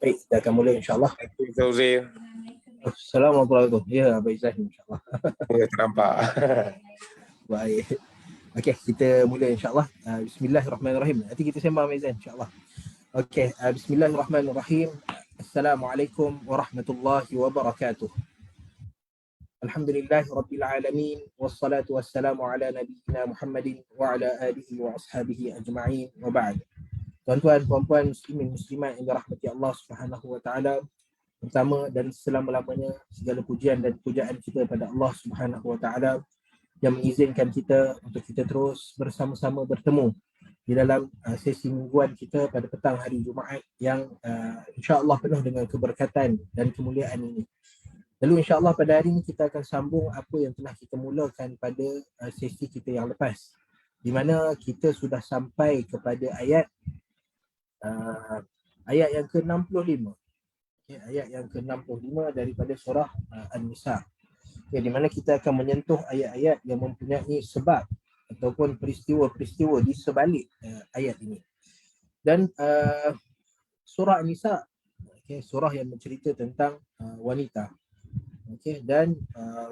Baik, kita akan mulai insyaAllah. Zauzi, Assalamualaikum. Ya, baik Zahid insyaAllah. ya ternampak. Baik. Okey, kita mulai insyaAllah. Bismillahirrahmanirrahim. Nanti kita sembang Zain insyaAllah. Okey, bismillahirrahmanirrahim. Assalamualaikum warahmatullahi wabarakatuh. Alhamdulillahirabbil alamin wassalatu wassalamu ala nabiyyina Muhammadin wa ala alihi wa ashabihi ajma'in wa ba'd. Tuan-tuan, puan-puan, muslimin muslimat yang dirahmati Allah Subhanahu wa taala, pertama dan selama-lamanya segala pujian dan pujaan kita pada Allah Subhanahu wa taala yang mengizinkan kita untuk kita terus bersama-sama bertemu di dalam sesi mingguan kita pada petang hari Jumaat yang insya-Allah penuh dengan keberkatan dan kemuliaan ini. Lalu insya-Allah pada hari ini kita akan sambung apa yang telah kita mulakan pada sesi kita yang lepas, di mana kita sudah sampai kepada ayat yang ke-65. Ayat yang ke-65 daripada surah An-Nisa. Di mana kita akan menyentuh ayat-ayat yang mempunyai sebab ataupun peristiwa-peristiwa di sebalik ayat ini. Dan surah An-Nisa, surah yang bercerita tentang wanita. Dan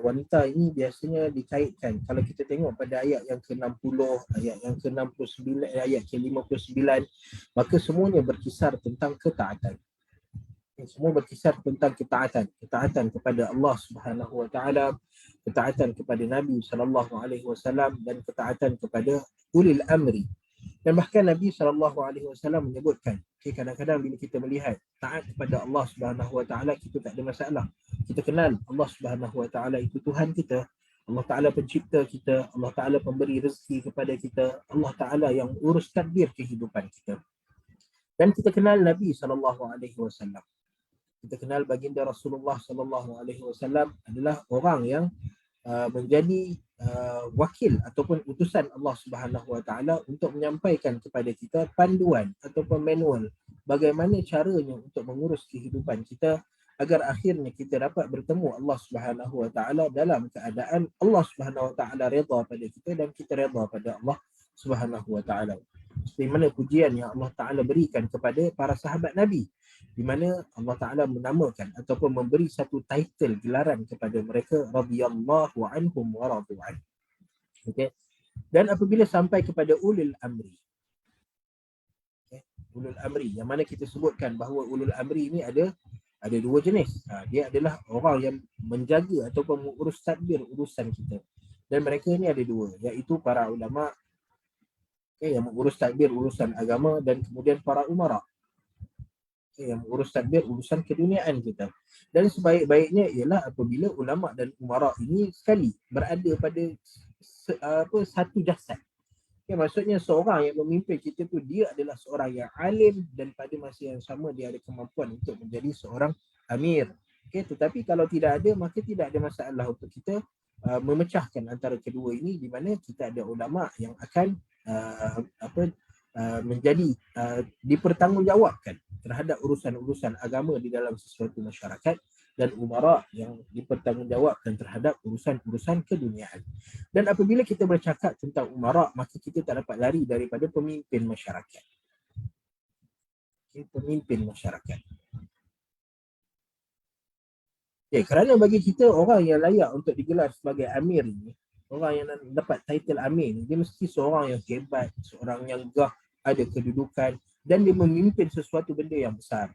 wanita ini biasanya dikaitkan, kalau kita tengok pada ayat yang ke-60, ayat yang ke-69, ayat ke-59, maka semuanya berkisar tentang ketaatan. Semua berkisar tentang ketaatan kepada Allah Subhanahu wa taala, ketaatan kepada Nabi sallallahu alaihi wasallam dan ketaatan kepada ulil amri. Dan bahkan Nabi sallallahu alaihi wasallam menyebutkan, kadang-kadang bila kita melihat taat kepada Allah Subhanahu wa taala, kita tak ada masalah. Kita kenal Allah Subhanahu wa taala itu Tuhan kita, Allah Taala pencipta kita, Allah Taala pemberi rezeki kepada kita, Allah Taala yang urus tadbir kehidupan kita. Dan kita kenal Nabi sallallahu alaihi wasallam. Kita kenal baginda Rasulullah sallallahu alaihi wasallam adalah orang yang menjadi wakil ataupun utusan Allah Subhanahu wa taala untuk menyampaikan kepada kita panduan ataupun manual bagaimana caranya untuk mengurus kehidupan kita agar akhirnya kita dapat bertemu Allah Subhanahu wa taala dalam keadaan Allah Subhanahu wa taala redha pada kita dan kita redha pada Allah Subhanahu wa taala. Seperti mana pujian yang Allah Taala berikan kepada para sahabat Nabi, di mana Allah Ta'ala menamakan ataupun memberi satu title gelaran kepada mereka, radhiyallahu anhum wa radu an. Dan apabila sampai kepada ulul amri, ulul amri yang mana kita sebutkan bahawa ulul amri ini ada dua jenis. Dia adalah orang yang menjaga ataupun mengurus tadbir urusan kita, dan mereka ini ada dua, iaitu para ulama yang mengurus tadbir urusan agama, dan kemudian para umara yang mengurus tadbir urusan keduniaan kita. Dan sebaik-baiknya ialah apabila ulama dan umara ini sekali berada pada satu jasad. Maksudnya seorang yang memimpin kita tu dia adalah seorang yang alim, dan pada masa yang sama dia ada kemampuan untuk menjadi seorang amir. Tetapi kalau tidak ada, maka tidak ada masalah untuk kita memecahkan antara kedua ini, di mana kita ada ulama yang akan menjadi dipertanggungjawabkan terhadap urusan-urusan agama di dalam sesuatu masyarakat, dan umara yang dipertanggungjawabkan terhadap urusan-urusan keduniaan. Dan apabila kita bercakap tentang umara, maka kita tak dapat lari daripada pemimpin masyarakat. Pemimpin masyarakat. Kerana bagi kita, orang yang layak untuk digelar sebagai amir ini, orang yang dapat title amir ni, dia mesti seorang yang hebat, seorang yang gah, ada kedudukan, dan dia memimpin sesuatu benda yang besar.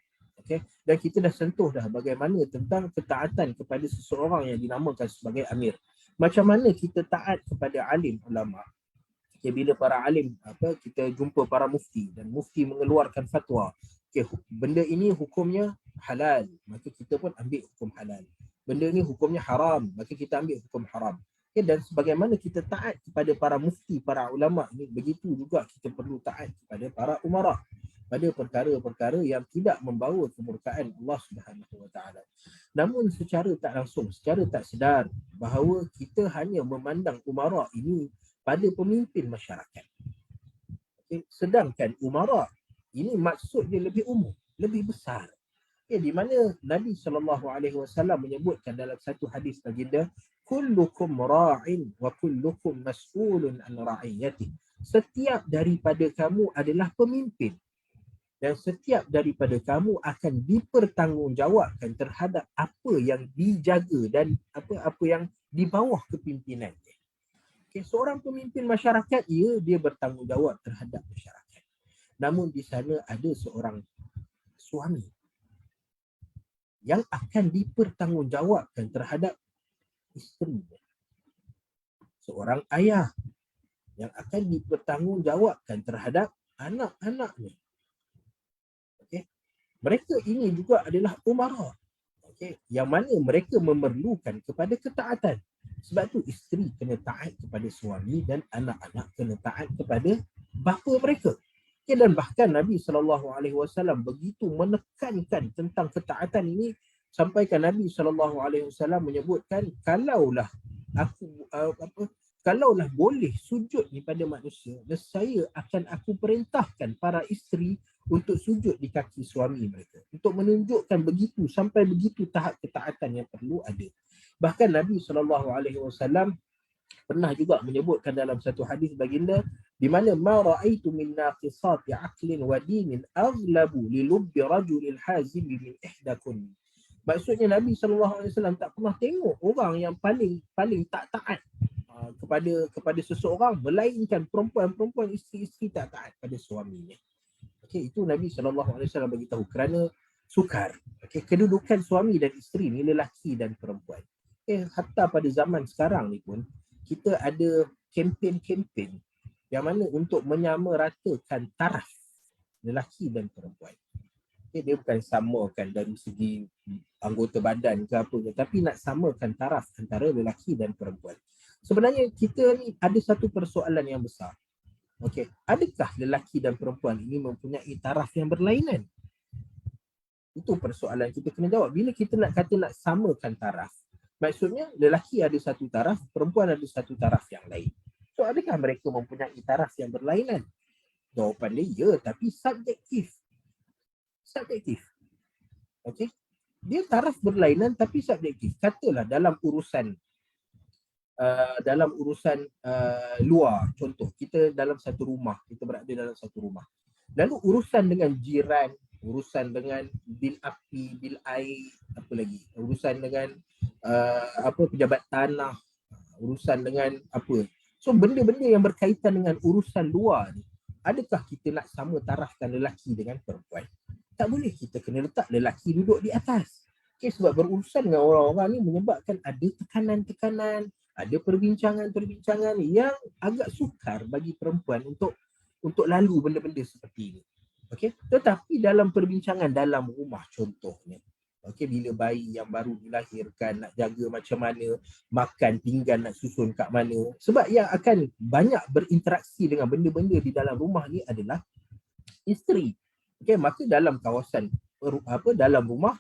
Dan kita dah sentuh dah bagaimana tentang ketaatan kepada seseorang yang dinamakan sebagai amir. Macam mana kita taat kepada alim ulama. Bila para alim kita jumpa para mufti, dan mufti mengeluarkan fatwa, benda ini hukumnya halal, maka kita pun ambil hukum halal. Benda ini hukumnya haram, maka kita ambil hukum haram. Dan sebagaimana kita taat kepada para mufti, para ulama ini, begitu juga kita perlu taat kepada para umara pada perkara-perkara yang tidak membawa kemurkaan Allah Subhanahu wa taala. Namun secara tak langsung, secara tak sedar, bahawa kita hanya memandang umara ini pada pemimpin masyarakat. Sedangkan umara ini maksud dia lebih umum, lebih besar. Di mana Nabi SAW menyebutkan dalam satu hadis baginda, kullukum ra'in wa kullukum mas'ulun an ra'iyatih. Setiap daripada kamu adalah pemimpin, dan setiap daripada kamu akan dipertanggungjawabkan terhadap apa yang dijaga dan apa yang di bawah kepimpinannya. Okay, seorang pemimpin masyarakat, dia bertanggungjawab terhadap masyarakat. Namun di sana ada seorang suami yang akan dipertanggungjawabkan terhadap isterinya. Seorang ayah yang akan dipertanggungjawabkan terhadap anak-anaknya. Okay. Mereka ini juga adalah umara. Okay. Yang mana mereka memerlukan kepada ketaatan. Sebab tu isteri kena taat kepada suami dan anak-anak kena taat kepada bapa mereka. Okay. Dan bahkan Nabi SAW begitu menekankan tentang ketaatan ini, sampaikan Nabi SAW menyebutkan, kalaulah boleh sujud ni pada manusia, saya akan aku perintahkan para isteri untuk sujud di kaki suami mereka, untuk menunjukkan begitu, sampai begitu tahap ketaatan yang perlu ada. Bahkan Nabi SAW pernah juga menyebutkan dalam satu hadis baginda, di mana ma ra'aitu min naqisati aqlin wa dinin aghlabu li lubbi rajulil hazim min ihdakum. Maksudnya Nabi SAW tak pernah tengok orang yang paling tak taat kepada seseorang, melainkan perempuan isteri-isteri tak taat pada suaminya. Okey, itu Nabi SAW beritahu kerana sukar. Okey, kedudukan suami dan isteri ni, lelaki dan perempuan. Hatta pada zaman sekarang ni pun kita ada kempen-kempen yang mana untuk menyamaratakan taraf lelaki dan perempuan. Dia bukan samakan dari segi anggota badan ke apa, tapi nak samakan taraf antara lelaki dan perempuan. Sebenarnya kita ni ada satu persoalan yang besar. Okey, adakah lelaki dan perempuan ini mempunyai taraf yang berlainan? Itu persoalan kita kena jawab. Bila kita nak kata nak samakan taraf, maksudnya lelaki ada satu taraf, perempuan ada satu taraf yang lain. So adakah mereka mempunyai taraf yang berlainan? Jawapan dia ya, tapi subjektif. Okey. Dia taraf berlainan tapi subjektif. Katalah dalam urusan luar, contoh kita dalam satu rumah, kita berada dalam satu rumah. Lalu urusan dengan jiran, urusan dengan bil api, bil air, apa lagi? Urusan dengan pejabat tanah, urusan dengan apa? So benda-benda yang berkaitan dengan urusan luar ni, adakah kita nak sama tarafkan lelaki dengan perempuan? Tak boleh, kita kena letak lelaki duduk di atas. Okay, sebab berurusan dengan orang-orang ni menyebabkan ada tekanan-tekanan, ada perbincangan-perbincangan yang agak sukar bagi perempuan untuk lalu benda-benda seperti ini. Okay? Tetapi dalam perbincangan dalam rumah contohnya, okay, bila bayi yang baru dilahirkan, nak jaga macam mana, makan, pinggan nak susun kat mana. Sebab yang akan banyak berinteraksi dengan benda-benda di dalam rumah ni adalah isteri. Okay, maka dalam kawasan dalam rumah,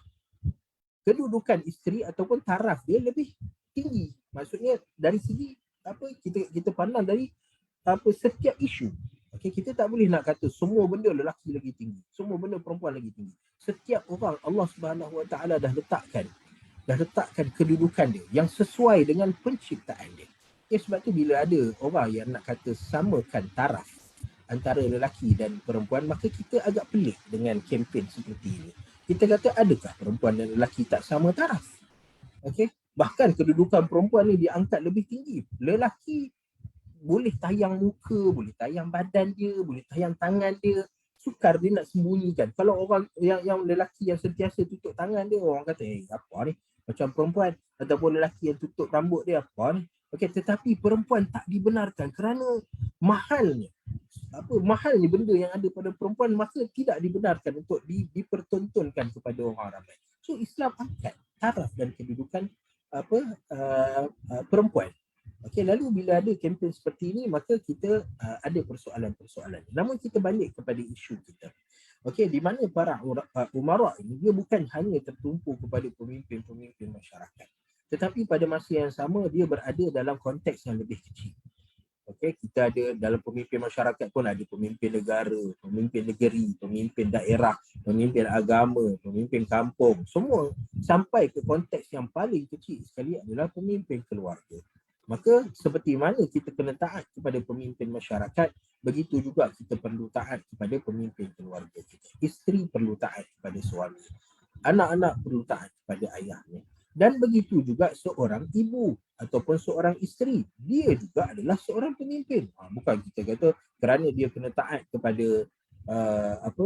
kedudukan isteri ataupun taraf dia lebih tinggi. Maksudnya dari segi kita pandang dari setiap isu. Okay, kita tak boleh nak kata semua benda lelaki lagi tinggi, semua benda perempuan lagi tinggi. Setiap orang Allah Subhanahu Wa Taala dah letakkan kedudukan dia yang sesuai dengan penciptaan dia. Okay, sebab tu bila ada orang yang nak kata samakan taraf antara lelaki dan perempuan, maka kita agak pelik dengan kempen seperti ini. Kita kata adakah perempuan dan lelaki tak sama taraf? Okey, bahkan kedudukan perempuan ni diangkat lebih tinggi. Lelaki boleh tayang muka, boleh tayang badan dia, boleh tayang tangan dia. Sukar dia nak sembunyikan. Kalau orang yang lelaki yang sentiasa tutup tangan dia, orang kata apa ni? Macam perempuan. Ataupun lelaki yang tutup rambut dia, apa ni? Okey, tetapi perempuan tak dibenarkan kerana mahalnya benda yang ada pada perempuan, maka tidak dibenarkan untuk dipertontonkan kepada orang ramai. So Islam angkat taraf dan kedudukan perempuan. Okey, lalu bila ada kempen seperti ini, maka kita ada persoalan-persoalan. Namun kita balik kepada isu kita. Okey, di mana para umara ini dia bukan hanya tertumpu kepada pemimpin-pemimpin masyarakat, tetapi pada masa yang sama dia berada dalam konteks yang lebih kecil. Okey, kita ada dalam pemimpin masyarakat pun ada pemimpin negara, pemimpin negeri, pemimpin daerah, pemimpin agama, pemimpin kampung, semua sampai ke konteks yang paling kecil sekali adalah pemimpin keluarga. Maka seperti mana kita kena taat kepada pemimpin masyarakat, begitu juga kita perlu taat kepada pemimpin keluarga kita. Isteri perlu taat kepada suami. Anak-anak perlu taat kepada ayahnya. Dan begitu juga seorang ibu ataupun seorang isteri. Dia juga adalah seorang pemimpin. Bukan kita kata kerana dia kena taat kepada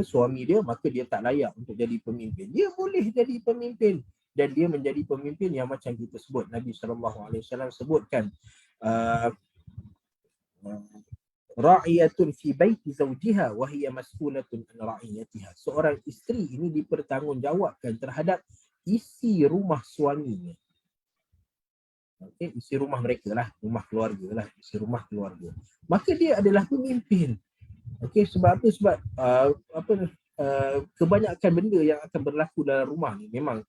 suami dia, maka dia tak layak untuk jadi pemimpin. Dia boleh jadi pemimpin. Dan dia menjadi pemimpin yang macam kita sebut. Nabi SAW sebutkan ra'iyatun fi baiti zawjiha wa hiya mas'ulatun an ra'iyatiha. Seorang isteri ini dipertanggungjawabkan terhadap isi rumah suaminya. Okey, isi rumah mereka lah, rumah keluarga lah, isi rumah keluarga. Maka dia adalah pemimpin. Okey, sebab apa? Sebab kebanyakan benda yang akan berlaku dalam rumah ni memang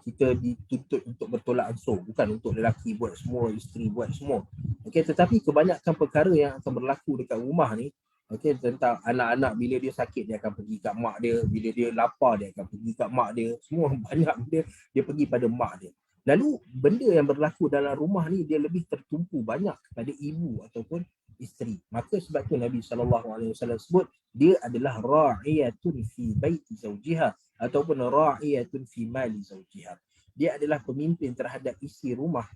kita dituntut untuk bertolak ansur, bukan untuk lelaki buat semua, isteri buat semua. Okey, tetapi kebanyakan perkara yang akan berlaku dekat rumah ni, okey, tentang anak-anak bila dia sakit dia akan pergi kat mak dia, bila dia lapar dia akan pergi kat mak dia, semua banyak benda dia pergi pada mak dia. Lalu benda yang berlaku dalam rumah ni dia lebih tertumpu banyak kepada ibu ataupun isteri. Maka sebab tu Nabi SAW sebut dia adalah ra'iyatun fi baiti zawjiha ataupun ra'iyatun fi mali zawjiha. Dia adalah pemimpin terhadap isi rumah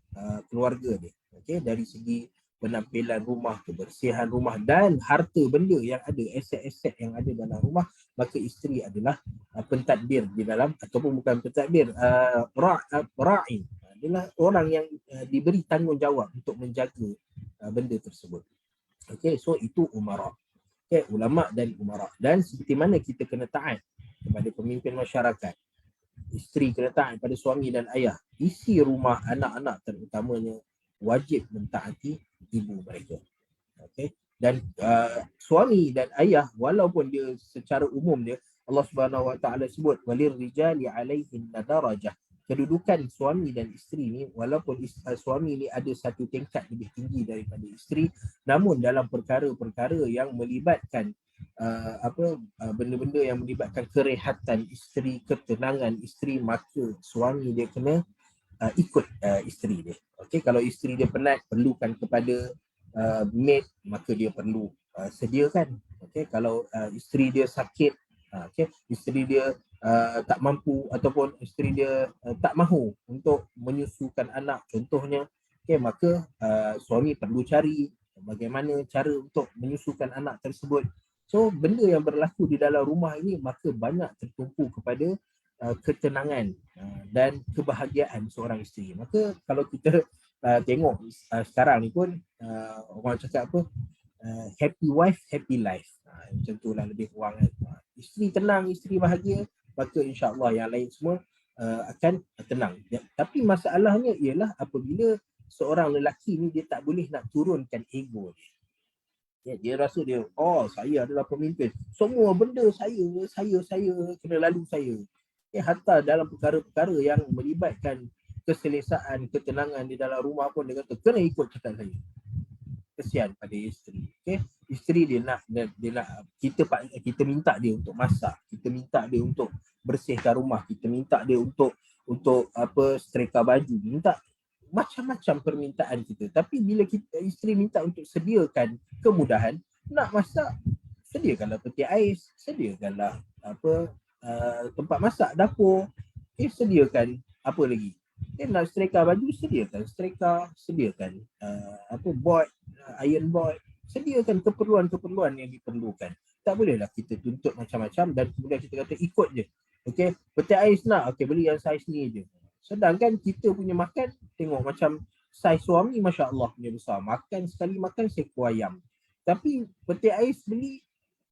keluarga dia. Okey, dari segi penampilan rumah, kebersihan rumah dan harta benda yang ada, aset-aset yang ada dalam rumah, maka isteri adalah pentadbir di dalam, ataupun bukan pentadbir, ra'i, adalah orang yang diberi tanggungjawab untuk menjaga benda tersebut. Okey, so itu umara. Okey, ulama dan umara. Dan seperti mana kita kena taat kepada pemimpin masyarakat, isteri kena taat pada suami dan ayah, isi rumah, anak-anak terutamanya wajib mentaati ibu mereka. Okey, dan suami dan ayah walaupun dia secara umum dia Allah Subhanahu Wa Taala sebut walir rijali alaihin darajah. Kedudukan suami dan isteri ni, walaupun suami ni ada satu tingkat lebih tinggi daripada isteri, namun dalam perkara-perkara yang melibatkan benda-benda yang melibatkan kerehatan isteri, ketenangan isteri, maka suami dia kena ikut isteri dia. Okey, kalau isteri dia penat, perlukan kepada maid, maka dia perlu sediakan. Okey, kalau isteri dia sakit, okey, isteri dia tak mampu ataupun isteri dia tak mahu untuk menyusukan anak contohnya, okey, maka suami perlu cari bagaimana cara untuk menyusukan anak tersebut. So benda yang berlaku di dalam rumah ini maka banyak tertumpu kepada ketenangan dan kebahagiaan seorang isteri. Maka kalau kita tengok sekarang ni pun orang cakap apa, happy wife happy life, macam tu lah lebih kurang kan. Isteri tenang, isteri bahagia, maka insyaAllah yang lain semua akan tenang. Tapi masalahnya ialah apabila seorang lelaki ni dia tak boleh nak turunkan ego dia. Dia rasa dia, saya adalah pemimpin, semua benda saya kena lalu saya. Hatta dalam perkara-perkara yang melibatkan keselesaan, ketenangan di dalam rumah pun dia kata kena ikut cakap saya. Kesian pada isteri. Okay? Isteri dia nak kita minta dia untuk masak, kita minta dia untuk bersihkan rumah, kita minta dia untuk setrika baju, minta macam-macam permintaan kita. Tapi bila isteri minta untuk sediakan kemudahan, nak masak, sediakanlah peti ais, sediakanlah tempat masak, dapur, sediakan apa lagi. Nak setrika baju, sediakan setrika, sediakan board, iron board, sediakan keperluan-keperluan yang diperlukan. Tak bolehlah kita tuntut macam-macam dan kemudian kita kata ikut je. Okey, peti ais nak, okey beli yang saiz ni je. Sedangkan kita punya makan, tengok macam saiz suami masya-Allah punya besar. Makan sekali makan seekor ayam. Tapi peti ais beli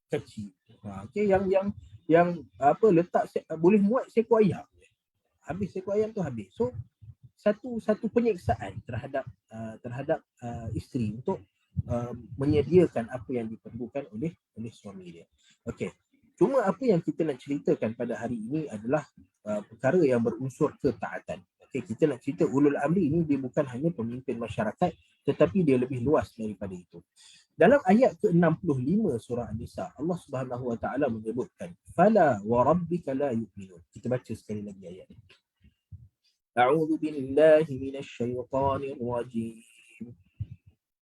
kecil. Okey, yang letak boleh muat seekor ayam. Habis seekor ayam tu habis. So satu penyiksaan terhadap isteri untuk menyediakan apa yang diperlukan oleh suami dia. Okey. Cuma apa yang kita nak ceritakan pada hari ini adalah perkara yang berunsur ketaatan. Okey, kita nak cerita ulul amri ini dia bukan hanya pemimpin masyarakat tetapi dia lebih luas daripada itu. Dalam ayat ke-65 surah An-Nisa, Allah Subhanahu Wa Taala menyebutkan, "Fala wa rabbika la yu'minun." Kita baca sekali lagi ayat ini. A'udzu billahi minasy syaithanir rajim.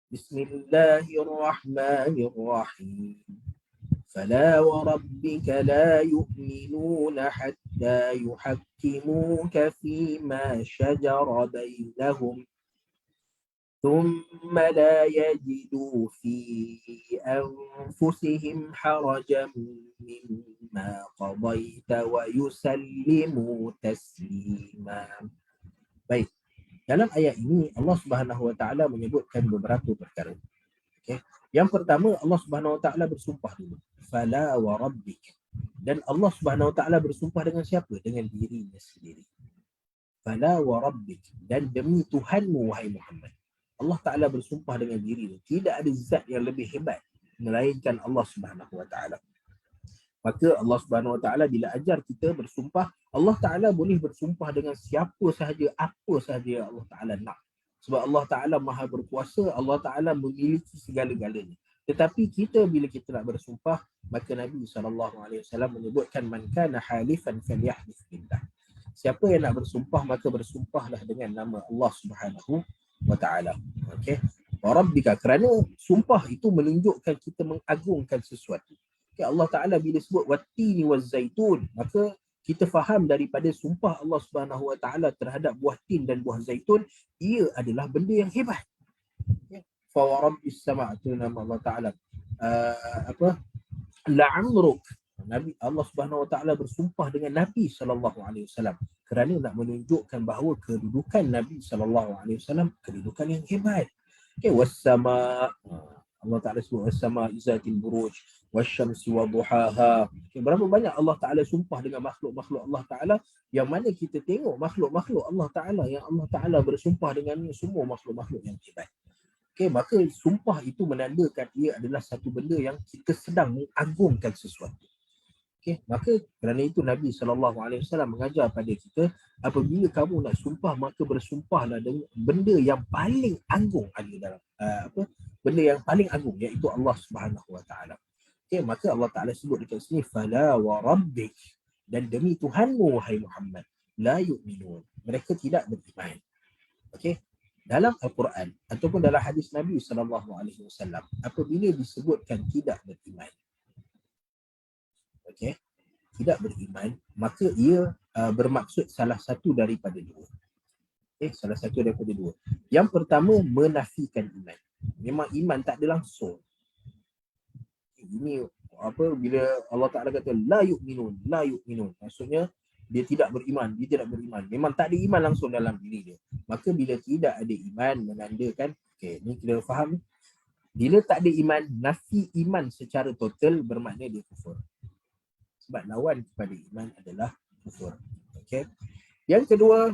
Bismillahirrahmanirrahim. فلا وربك لا يؤمنون حتى يحكموك فيما شجر بينهم ثم لا يجدوا في أنفسهم حرجا مما قضيت ويسلموا تسليما. Baik, dalam ayat ini Allah Subhanahu Wa Taala menyebutkan beberapa perkara. Okay. Yang pertama, Allah Subhanahu Wa Taala bersumpah dulu. Fala wa rabbik. Dan Allah Subhanahu Wa Taala bersumpah dengan siapa? Dengan dirinya sendiri. Fala wa rabbik. Dan demi Tuhanmu wahai Muhammad. Allah Taala bersumpah dengan dirinya. Tidak ada zat yang lebih hebat melainkan Allah Subhanahu Wa Taala. Maka Allah Subhanahu Wa Taala bila ajar kita bersumpah, Allah Taala boleh bersumpah dengan siapa sahaja, apa sahaja Allah Taala nak. Sebab Allah Taala Maha berkuasa, Allah Taala memiliki segala-galanya. Tetapi kita bila kita nak bersumpah, maka Nabi SAW menyebutkan man kana halifan falyahlif billah. Siapa yang nak bersumpah, maka bersumpahlah dengan nama Allah Subhanahu Wa Taala. Okey. Wa rabbika, kerana sumpah itu menunjukkan kita mengagungkan sesuatu. Okay, Allah Ta'ala bila sebut wattini wazzaitun, maka kita faham daripada sumpah Allah Subhanahu Wa Ta'ala terhadap buah tin dan buah zaitun, ia adalah benda yang hebat. Fa wa rabbis sama', itu nama Allah Ta'ala. La'amruk. Nabi Allah Subhanahu Wa Ta'ala bersumpah dengan Nabi SAW kerana nak menunjukkan bahawa kedudukan Nabi SAW kedudukan yang hebat. Okay, was-sama'. Allah Ta'ala sebut was-sama' izatil buruj wasyamsi wa duhaha. Okay, berapa banyak Allah Ta'ala sumpah dengan makhluk-makhluk Allah Ta'ala, yang mana kita tengok makhluk-makhluk Allah Ta'ala yang Allah Ta'ala bersumpah dengan semua makhluk-makhluk yang hebat. Okay, maka sumpah itu menandakan ia adalah satu benda yang kita sedang mengagungkan sesuatu. Okay, maka kerana itu Nabi SAW mengajar pada kita, apabila kamu nak sumpah, maka bersumpahlah dengan benda yang paling agung ada dalam benda yang paling agung, iaitu Allah Subhanahu Wa Ta'ala. Okay, maka Allah Ta'ala sebut dekat sini fala wa rabbik, dan demi Tuhanmu wahai Muhammad, la yu'minun, mereka tidak beriman. Okay, dalam Al-Quran ataupun dalam hadis Nabi SAW, apabila disebutkan tidak beriman, okay, tidak beriman, maka ia bermaksud salah satu daripada dua. Okay, salah satu daripada dua. Yang pertama, menafikan iman. Memang iman tak ada langsung. Ini apa, bila Allah Ta'ala kata la yu'minun, la yu'minun, maksudnya dia tidak beriman, dia tidak beriman. Memang tak ada iman langsung dalam diri dia. Maka bila tidak ada iman, menandakan, okay, ni kita faham, bila tak ada iman, nafi iman secara total bermakna dia kufur. Sebab lawan kepada iman adalah kufur. Okay. Yang kedua,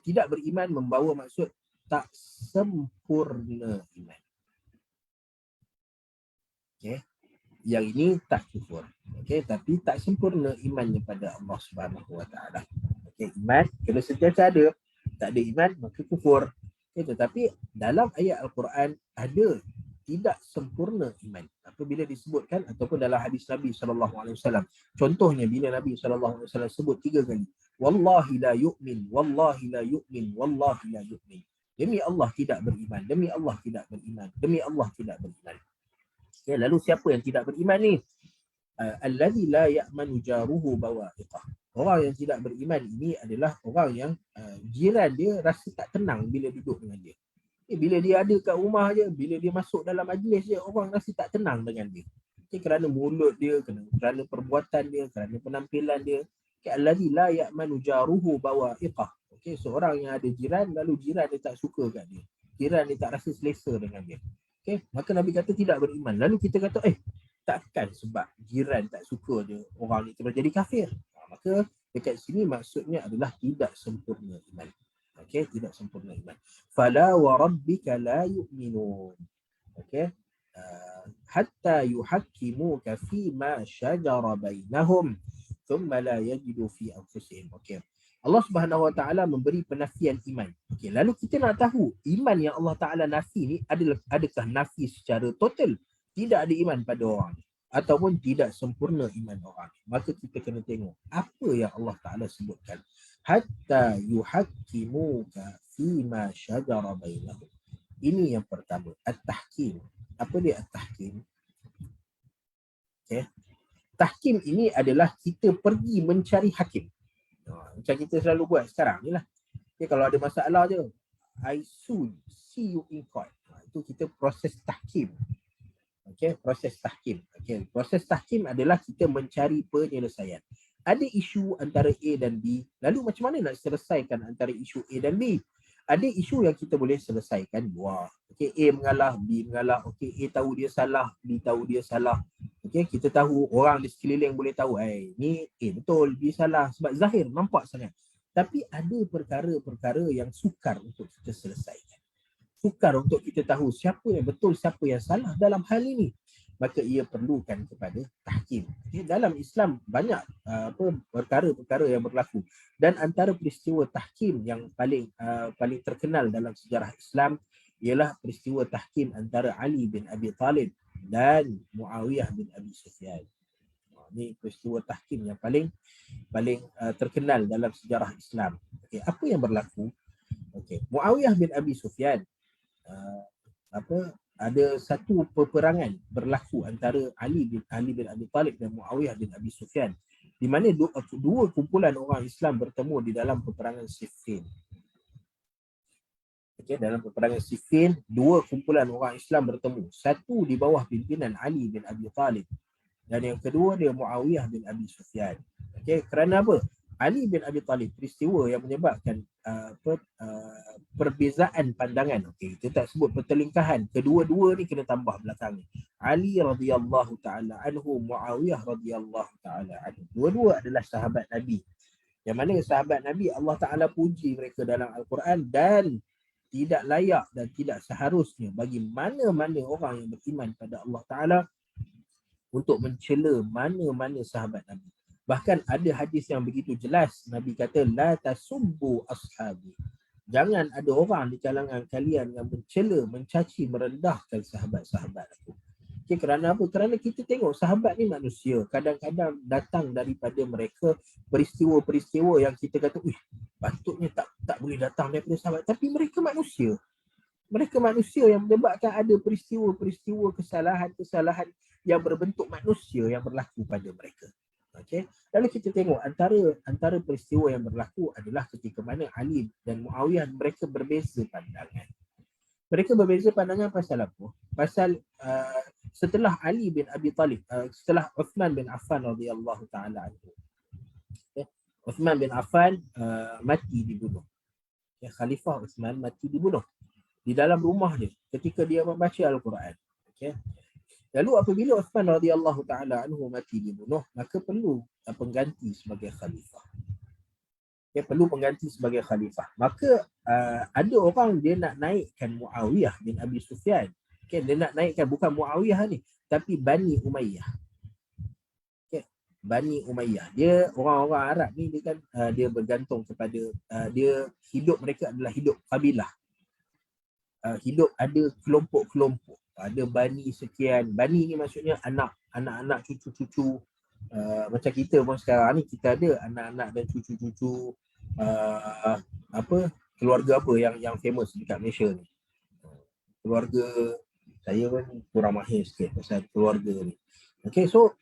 tidak beriman membawa maksud tak sempurna iman. Okay. Yang ini tak kufur. Okay. Tapi tak sempurna imannya pada Allah Subhanahu Wa Ta'ala. Okay. Iman kena sentiasa ada. Tak ada iman maka kufur. Okay. Tetapi dalam ayat Al-Quran ada tidak sempurna iman. Apabila disebutkan ataupun dalam hadis Nabi SAW. Contohnya bila Nabi SAW sebut 3 kali. Wallahi la yu'min, wallahi la yu'min, wallahi la yu'min. Demi Allah tidak beriman, demi Allah tidak beriman, demi Allah tidak beriman. Okay, lalu siapa yang tidak beriman ni? Allazi la ya'manu jaruhu bawa'iqah. Orang yang tidak beriman ini adalah orang yang jiran dia rasa tak tenang bila duduk dengan dia. Bila dia ada kat rumah je, bila dia masuk dalam majlis je, orang rasa tak tenang dengan dia. Okay, kerana mulut dia, kerana perbuatan dia, kerana penampilan dia. Okay, allazi la ya'manu jaruhu bawa'iqah. Okay, seorang yang ada jiran, lalu jiran dia tak suka kat dia. Jiran dia tak rasa selesa dengan dia. Okay, maka Nabi kata tidak beriman. Lalu kita kata, takkan sebab jiran tak suka dia, orang ni terus jadi kafir. Maka dekat sini maksudnya adalah tidak sempurna iman. Okay, tidak sempurna iman. Fala wa rabbika la yu'minun. Okay, hatta yuhakkimuka fi ma shajara bainahum thumma la yajidu fi anfusihim. Okay, Allah Subhanahu Wa Ta'ala memberi penafian iman. Okay, lalu kita nak tahu iman yang Allah Ta'ala nafi ni adakah nafi secara total, tidak ada iman pada orang, ataupun tidak sempurna iman orang. Maka kita kena tengok apa yang Allah Ta'ala sebutkan. Hatta yuhakkimuka fima syajara bainahum. Ini yang pertama, at-tahkim. Apa dia at-tahkim? Okay. Tahkim ini adalah kita pergi mencari hakim. Macam kita selalu buat sekarang ni lah. Okay, kalau ada masalah je, I see you in court. Itu kita proses tahkim. Okay, proses tahkim. Okay, proses tahkim adalah kita mencari penyelesaian. Ada isu antara A dan B, lalu macam mana nak selesaikan antara isu A dan B? Ada isu yang kita boleh selesaikan dua. Okay, A mengalah, B mengalah. Okay, A tahu dia salah, B tahu dia salah. Okay, kita tahu, orang di sekeliling boleh tahu, ni A betul, B salah. Sebab zahir, nampak sangat. Tapi ada perkara-perkara yang sukar untuk kita selesaikan. Sukar untuk kita tahu siapa yang betul, siapa yang salah dalam hal ini. Maka ia perlukan kepada tahkim. Okay, dalam Islam banyak perkara-perkara yang berlaku. Dan antara peristiwa tahkim yang paling terkenal dalam sejarah Islam ialah peristiwa tahkim antara Ali bin Abi Talib dan Muawiyah bin Abi Sufyan. Ini peristiwa tahkim yang paling terkenal dalam sejarah Islam. Okay, apa yang berlaku? Okay, Muawiyah bin Abi Sufyan ada satu peperangan berlaku antara Ali bin Abi Talib dan Muawiyah bin Abi Sufyan, di mana dua kumpulan orang Islam bertemu di dalam peperangan Siffin. Okay, dalam peperangan Siffin, dua kumpulan orang Islam bertemu. Satu di bawah pimpinan Ali bin Abi Talib dan yang kedua dia Muawiyah bin Abi Sufyan. Okay, kerana apa? Ali bin Abi Talib, peristiwa yang menyebabkan perbezaan pandangan. Okey, kita tak sebut pertelingkahan. Kedua-dua ni kena tambah belakang ni. Ali radhiyallahu taala anhu, Muawiyah radhiyallahu taala anhu. Dua-dua adalah sahabat Nabi. Yang mana sahabat Nabi Allah Taala puji mereka dalam Al-Quran, dan tidak layak dan tidak seharusnya bagi mana-mana orang yang beriman pada Allah Taala untuk mencela mana-mana sahabat Nabi. Bahkan ada hadis yang begitu jelas, Nabi kata, la tasubbu ashabi. Jangan ada orang di kalangan kalian yang mencela, mencaci, merendahkan sahabat-sahabat aku. Okay, kerana apa? Kerana kita tengok sahabat ni manusia. Kadang-kadang datang daripada mereka peristiwa-peristiwa yang kita kata, patutnya tak boleh datang daripada sahabat. Tapi mereka manusia. Mereka manusia yang menyebabkan ada peristiwa-peristiwa kesalahan-kesalahan yang berbentuk manusia yang berlaku pada mereka. Okay. Lalu kita tengok antara peristiwa yang berlaku adalah ketika mana Ali dan Muawiyah mereka berbeza pandangan. Mereka berbeza pandangan pasal apa? Pasal setelah Ali bin Abi Talib, setelah Uthman bin Affan radhiyallahu taala anhu. Okay. Uthman bin Affan mati dibunuh. Okay. Khalifah Uthman mati dibunuh di dalam rumah dia ketika dia membaca Al-Quran. Okay. Lalu apabila Uthman radhiyallahu taala anhu mati dibunuh, maka perlu pengganti sebagai khalifah. Okay, perlu pengganti sebagai khalifah. Maka ada orang dia nak naikkan Muawiyah bin Abi Sufyan. Okay, dia nak naikkan bukan Muawiyah ni, tapi Bani Umayyah. Okay, Bani Umayyah. Dia orang-orang Arab ni dia kan dia bergantung kepada dia hidup mereka adalah hidup kabilah. Hidup ada kelompok-kelompok. Ada bani sekian. Bani ni maksudnya anak-anak, cucu-cucu. Macam kita pun sekarang ni kita ada anak-anak dan cucu-cucu keluarga apa yang famous dekat Malaysia ni. Keluarga saya pun kurang mahir sikit pasal keluarga ni. Okay, so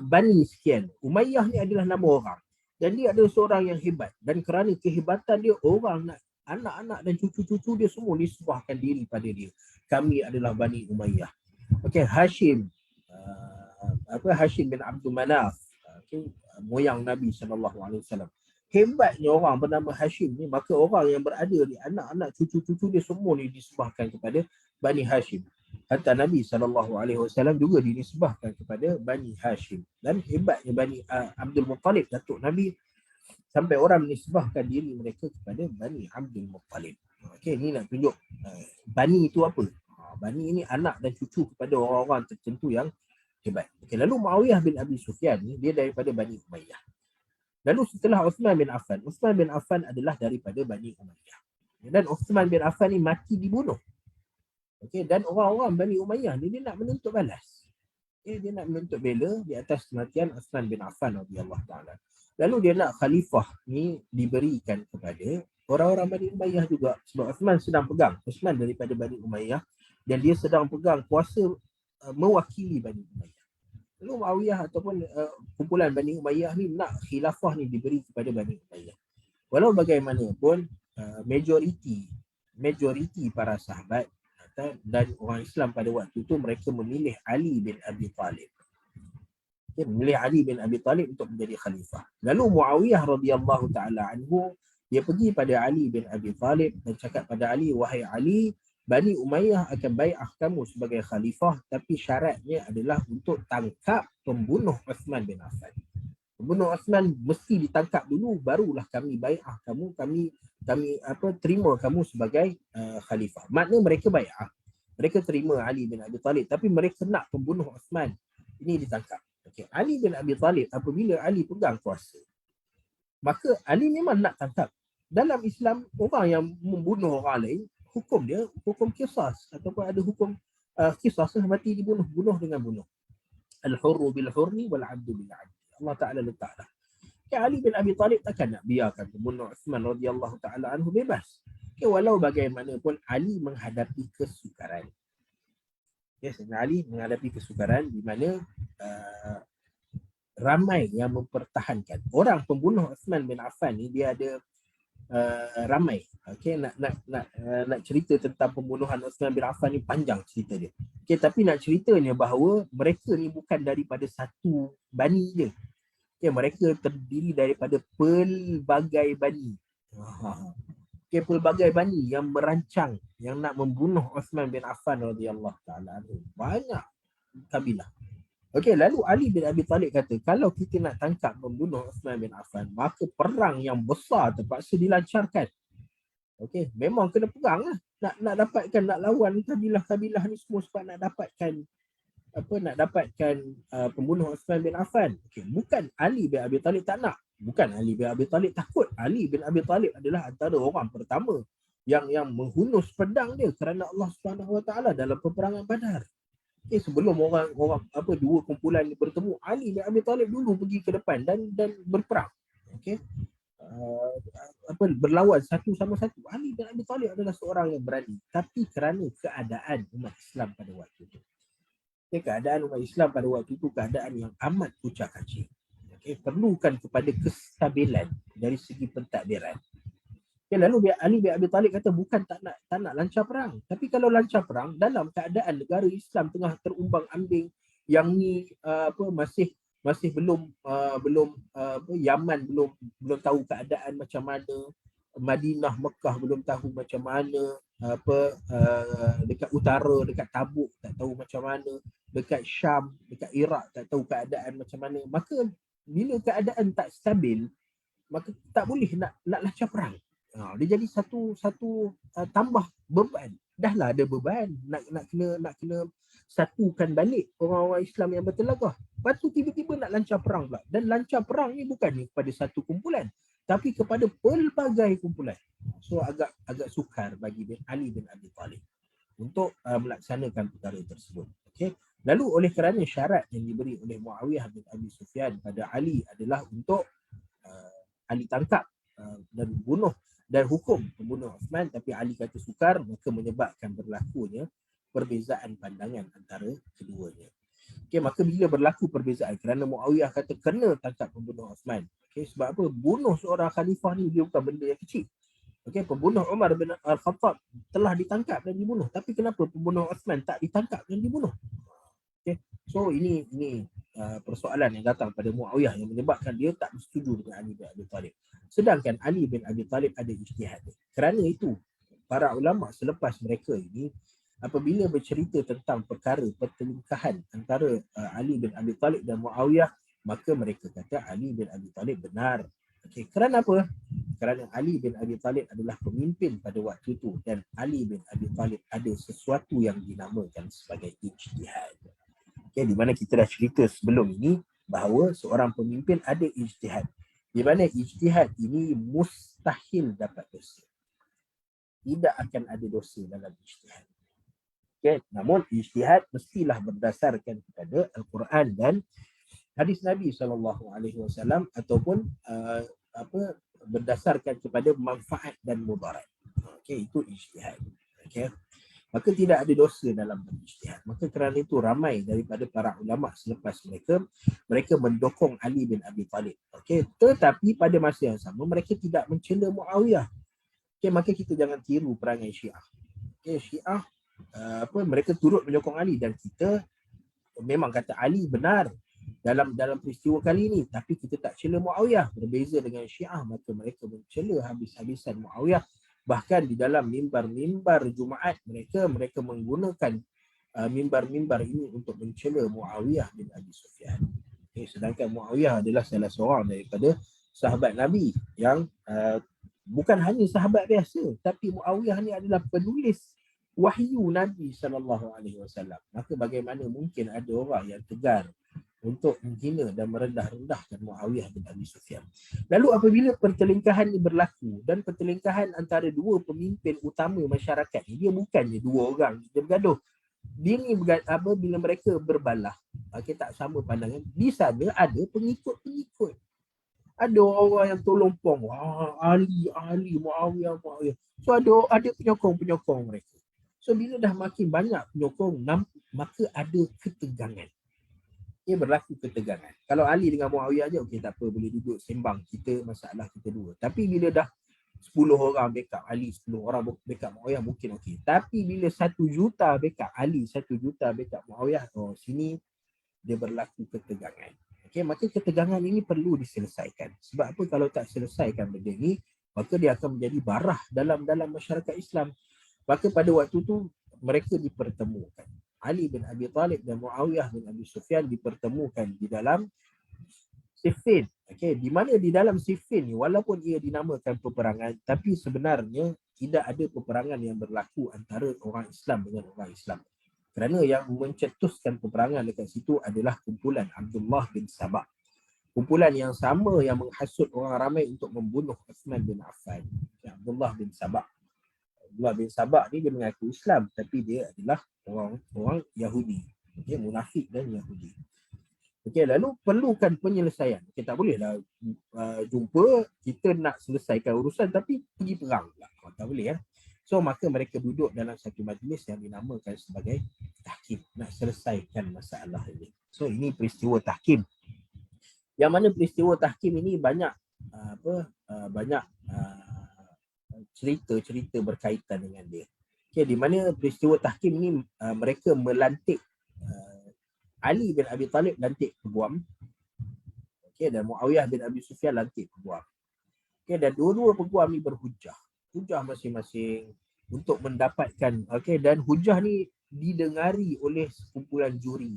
Bani sekian. Umayyah ni adalah nama orang. Dan dia adalah seorang yang hebat. Dan kerana kehebatan dia, orang nak anak-anak dan cucu-cucu dia semua nisbahkan diri pada dia. Kami adalah Bani Umayyah. Okay, Hashim. Hashim bin Abdul Manaf. Okay, moyang Nabi SAW. Hebatnya orang bernama Hashim ni, maka orang yang berada di anak-anak cucu-cucu dia semua ni disebahkan kepada Bani Hashim. Hatta Nabi SAW juga dinisbahkan kepada Bani Hashim. Dan hebatnya Bani Abdul Muttalib, datuk Nabi, sampai orang menisbahkan diri mereka kepada Bani Abdul Muttalib. Okey, ni nak tunjuk Bani itu apa? Bani ini anak dan cucu kepada orang-orang tertentu yang hebat. Okey, lalu Muawiyah bin Abi Sufyan ni dia daripada Bani Umayyah. Lalu setelah Uthman bin Affan adalah daripada Bani Umayyah. Dan Uthman bin Affan ni mati dibunuh. Okey, dan orang-orang Bani Umayyah ni dia nak menuntut balas. Dia nak menuntut bela di atas kematian Uthman bin Affan radhiyallahu taala. Lalu dia nak khalifah ni diberikan kepada orang-orang Bani Umayyah juga, sebab Uthman sedang pegang, Uthman daripada Bani Umayyah, dan dia sedang pegang kuasa mewakili Bani Umayyah. Lalu Muawiyah ataupun kumpulan Bani Umayyah ni nak khilafah ni diberi kepada Bani Umayyah. Walau bagaimanapun majoriti para sahabat dan orang Islam pada waktu itu mereka memilih Ali bin Abi Talib. Memilih Ali bin Abi Talib untuk menjadi khalifah. Lalu Muawiyah radhiyallahu taala anhu, dia pergi pada Ali bin Abi Talib dan cakap pada Ali, wahai Ali, Bani Umayyah akan bai'ah kamu sebagai khalifah, tapi syaratnya adalah untuk tangkap pembunuh Uthman bin Affan. Pembunuh Uthman mesti ditangkap dulu, barulah kami bai'ah kamu, kami terima kamu sebagai khalifah. Maknanya mereka bai'ah, mereka terima Ali bin Abi Talib, tapi mereka nak pembunuh Uthman ini ditangkap. Okay. Ali bin Abi Talib, apabila Ali pegang kuasa, maka Ali memang nak tangkap. Dalam Islam, orang yang membunuh orang lain, hukum dia hukum qisas, ataupun ada hukum qisas, mati dibunuh, bunuh dengan bunuh. Al-hurru bil-hurri wal-'abdu bil-'abdi. Allah Ta'ala letaklah. Okay, Ali bin Abi Talib takkan nak biarkan pembunuh Uthman radhiyallahu ta'ala anhu bebas. Okay, walau bagaimanapun Ali menghadapi kesukaran. Yes, Ali menghadapi kesukaran di mana ramai yang mempertahankan. Orang pembunuh Uthman bin Affan ni dia ada ramai. Okey, nak cerita tentang pembunuhan Uthman bin Affan ni panjang cerita dia. Okey, tapi nak ceritanya bahawa mereka ni bukan daripada satu bani je. Okey, mereka terdiri daripada pelbagai bani. Okay, pelbagai bani yang merancang, yang nak membunuh Uthman bin Affan radhiyallahu ta'ala anhu. Banyak kabilah. Okey, lalu Ali bin Abi Talib kata, kalau kita nak tangkap membunuh Uthman bin Affan, maka perang yang besar terpaksa dilancarkan. Okey, memang kena perang lah. Nak dapatkan, nak lawan kabilah-kabilah ni semua sebab nak dapatkan pembunuh Uthman bin Affan. Okey, bukan Ali bin Abi Talib tak nak. Bukan Ali bin Abi Talib takut. Ali bin Abi Talib adalah antara orang pertama yang menghunus pedang dia kerana Allah Subhanahu Wa Taala dalam peperangan Badar. Okay, sebelum orang dua kumpulan ni bertemu, Ali bin Abi Talib dulu pergi ke depan dan berperang. Okey. Berlawan satu sama satu. Ali bin Abi Talib adalah seorang yang berani, tapi kerana keadaan umat Islam pada waktu itu. Okay, keadaan umat Islam pada waktu itu keadaan yang amat kucak-kacir. Perlukan kepada kestabilan dari segi pentadbiran. Okay, lalu Ali bin Abi Talib kata bukan tak nak lancar perang, tapi kalau lancar perang dalam keadaan negara Islam tengah terumbang-ambing, yang ni masih belum Yaman belum tahu keadaan macam mana, Madinah, Mekah belum tahu macam mana, dekat utara, dekat Tabuk tak tahu macam mana, dekat Syam, dekat Iraq tak tahu keadaan macam mana, maka bila keadaan tak stabil, maka tak boleh nak lancar perang. Dia jadi satu tambah beban. Dahlah ada beban, nak kena satukan balik orang-orang Islam yang bertelagah. Lepas tu tiba-tiba nak lancar perang pula. Dan lancar perang ni bukannya kepada satu kumpulan, tapi kepada pelbagai kumpulan. So agak sukar bagi Ali bin Abi Talib untuk melaksanakan perkara tersebut. Okey. Lalu oleh kerana syarat yang diberi oleh Muawiyah bin Abi Sufyan pada Ali adalah untuk Ali tangkap dan bunuh dan hukum pembunuh Uthman, tapi Ali kata sukar, maka menyebabkan berlakunya perbezaan pandangan antara keduanya. Okey, maka bila berlaku perbezaan kerana Muawiyah kata kena tangkap pembunuh Uthman. Okey, sebab apa? Bunuh seorang khalifah ni dia bukan benda yang kecil. Okey, pembunuh Umar bin Al-Khattab telah ditangkap dan dibunuh, tapi kenapa pembunuh Uthman tak ditangkap dan dibunuh? Okay. So ini persoalan yang datang pada Muawiyah yang menyebabkan dia tak bersetuju dengan Ali bin Abi Talib. Sedangkan Ali bin Abi Talib ada ijtihad. Kerana itu para ulama selepas mereka ini apabila bercerita tentang perkara pertelingkahan antara Ali bin Abi Talib dan Muawiyah, maka mereka kata Ali bin Abi Talib benar. Okay. Kerana apa? Kerana Ali bin Abi Talib adalah pemimpin pada waktu itu dan Ali bin Abi Talib ada sesuatu yang dinamakan sebagai ijtihad. Okay, di mana kita dah cerita sebelum ini bahawa seorang pemimpin ada ijtihad. Di mana ijtihad ini mustahil dapat dosa. Tidak akan ada dosa dalam ijtihad. Okay, namun ijtihad mestilah berdasarkan kepada Al-Quran dan hadis Nabi SAW ataupun berdasarkan kepada manfaat dan mudarat. Okey, itu ijtihad. Okey. Maka tidak ada dosa dalam berijtihad. Maka kerana itu ramai daripada para ulama selepas mereka mendokong Ali bin Abi Talib. Okey, tetapi pada masa yang sama mereka tidak mencela Muawiyah. Okey, maka kita jangan tiru perangai Syiah. Okey, Syiah mereka turut menyokong Ali dan kita memang kata Ali benar dalam peristiwa kali ini, tapi kita tak cela Muawiyah. Berbeza dengan Syiah, maka mereka mencela habis-habisan Muawiyah. Bahkan di dalam mimbar-mimbar Jumaat mereka menggunakan mimbar-mimbar ini untuk mencela Muawiyah bin Abi Sufyan. Sedangkan Muawiyah adalah salah seorang daripada sahabat Nabi yang bukan hanya sahabat biasa, tapi Muawiyah ni adalah penulis wahyu Nabi SAW. Maka bagaimana mungkin ada orang yang tegar untuk menghina dan merendah-rendahkan Muawiyah bin Abi Sufyan. Lalu apabila pertelingkahan ini berlaku, dan pertelingkahan antara dua pemimpin utama masyarakat ni, dia bukannya dua orang dia bergaduh. Dia ni bila mereka berbalah, tak sama pandangan, di sana ada pengikut-pengikut. Ada orang yang tolong pong, Ali, Muawiyah. So ada penyokong-penyokong mereka. So bila dah makin banyak penyokong, maka ada ketegangan. Ia berlaku ketegangan. Kalau Ali dengan Muawiyah je, okey tak apa, boleh duduk sembang, kita masalah kita dua. Tapi bila dah 10 orang backup Ali, 10 orang backup Muawiyah, mungkin okey. Tapi bila 1 juta backup Ali, 1 juta backup Muawiyah, sini dia berlaku ketegangan. Okey, maka ketegangan ini perlu diselesaikan. Sebab apa? Kalau tak selesaikan benda ni, maka dia akan menjadi barah dalam masyarakat Islam. Maka pada waktu tu mereka dipertemukan. Ali bin Abi Talib dan Muawiyah bin Abi Sufyan dipertemukan di dalam Siffin. Okey, di mana di dalam Siffin ni, walaupun ia dinamakan peperangan, tapi sebenarnya tidak ada peperangan yang berlaku antara orang Islam dengan orang Islam. Kerana yang mencetuskan peperangan dekat situ adalah kumpulan Abdullah bin Sabah. Kumpulan yang sama yang menghasut orang ramai untuk membunuh Uthman bin Affan. Abdullah bin Sabah. Abdullah bin Sabah ni dia mengaku Islam, tapi dia adalah orang Yahudi. Dia munafik dan Yahudi. Okey, lalu perlukan penyelesaian. Okey, tak bolehlah jumpa, kita nak selesaikan urusan tapi pergi perang pula. Tak boleh ya. So maka mereka duduk dalam satu majlis yang dinamakan sebagai tahkim, nak selesaikan masalah ini. So ini peristiwa tahkim. Yang mana peristiwa tahkim ini banyak cerita-cerita berkaitan dengan dia. Okey, di mana peristiwa tahkim ini mereka melantik Ali bin Abi Talib lantik peguam. Okey, dan Muawiyah bin Abi Sufyan lantik peguam. Okey, dan dua-dua peguam ni berhujah. Hujah masing-masing untuk mendapatkan, okey, dan hujah ni didengari oleh sekumpulan juri.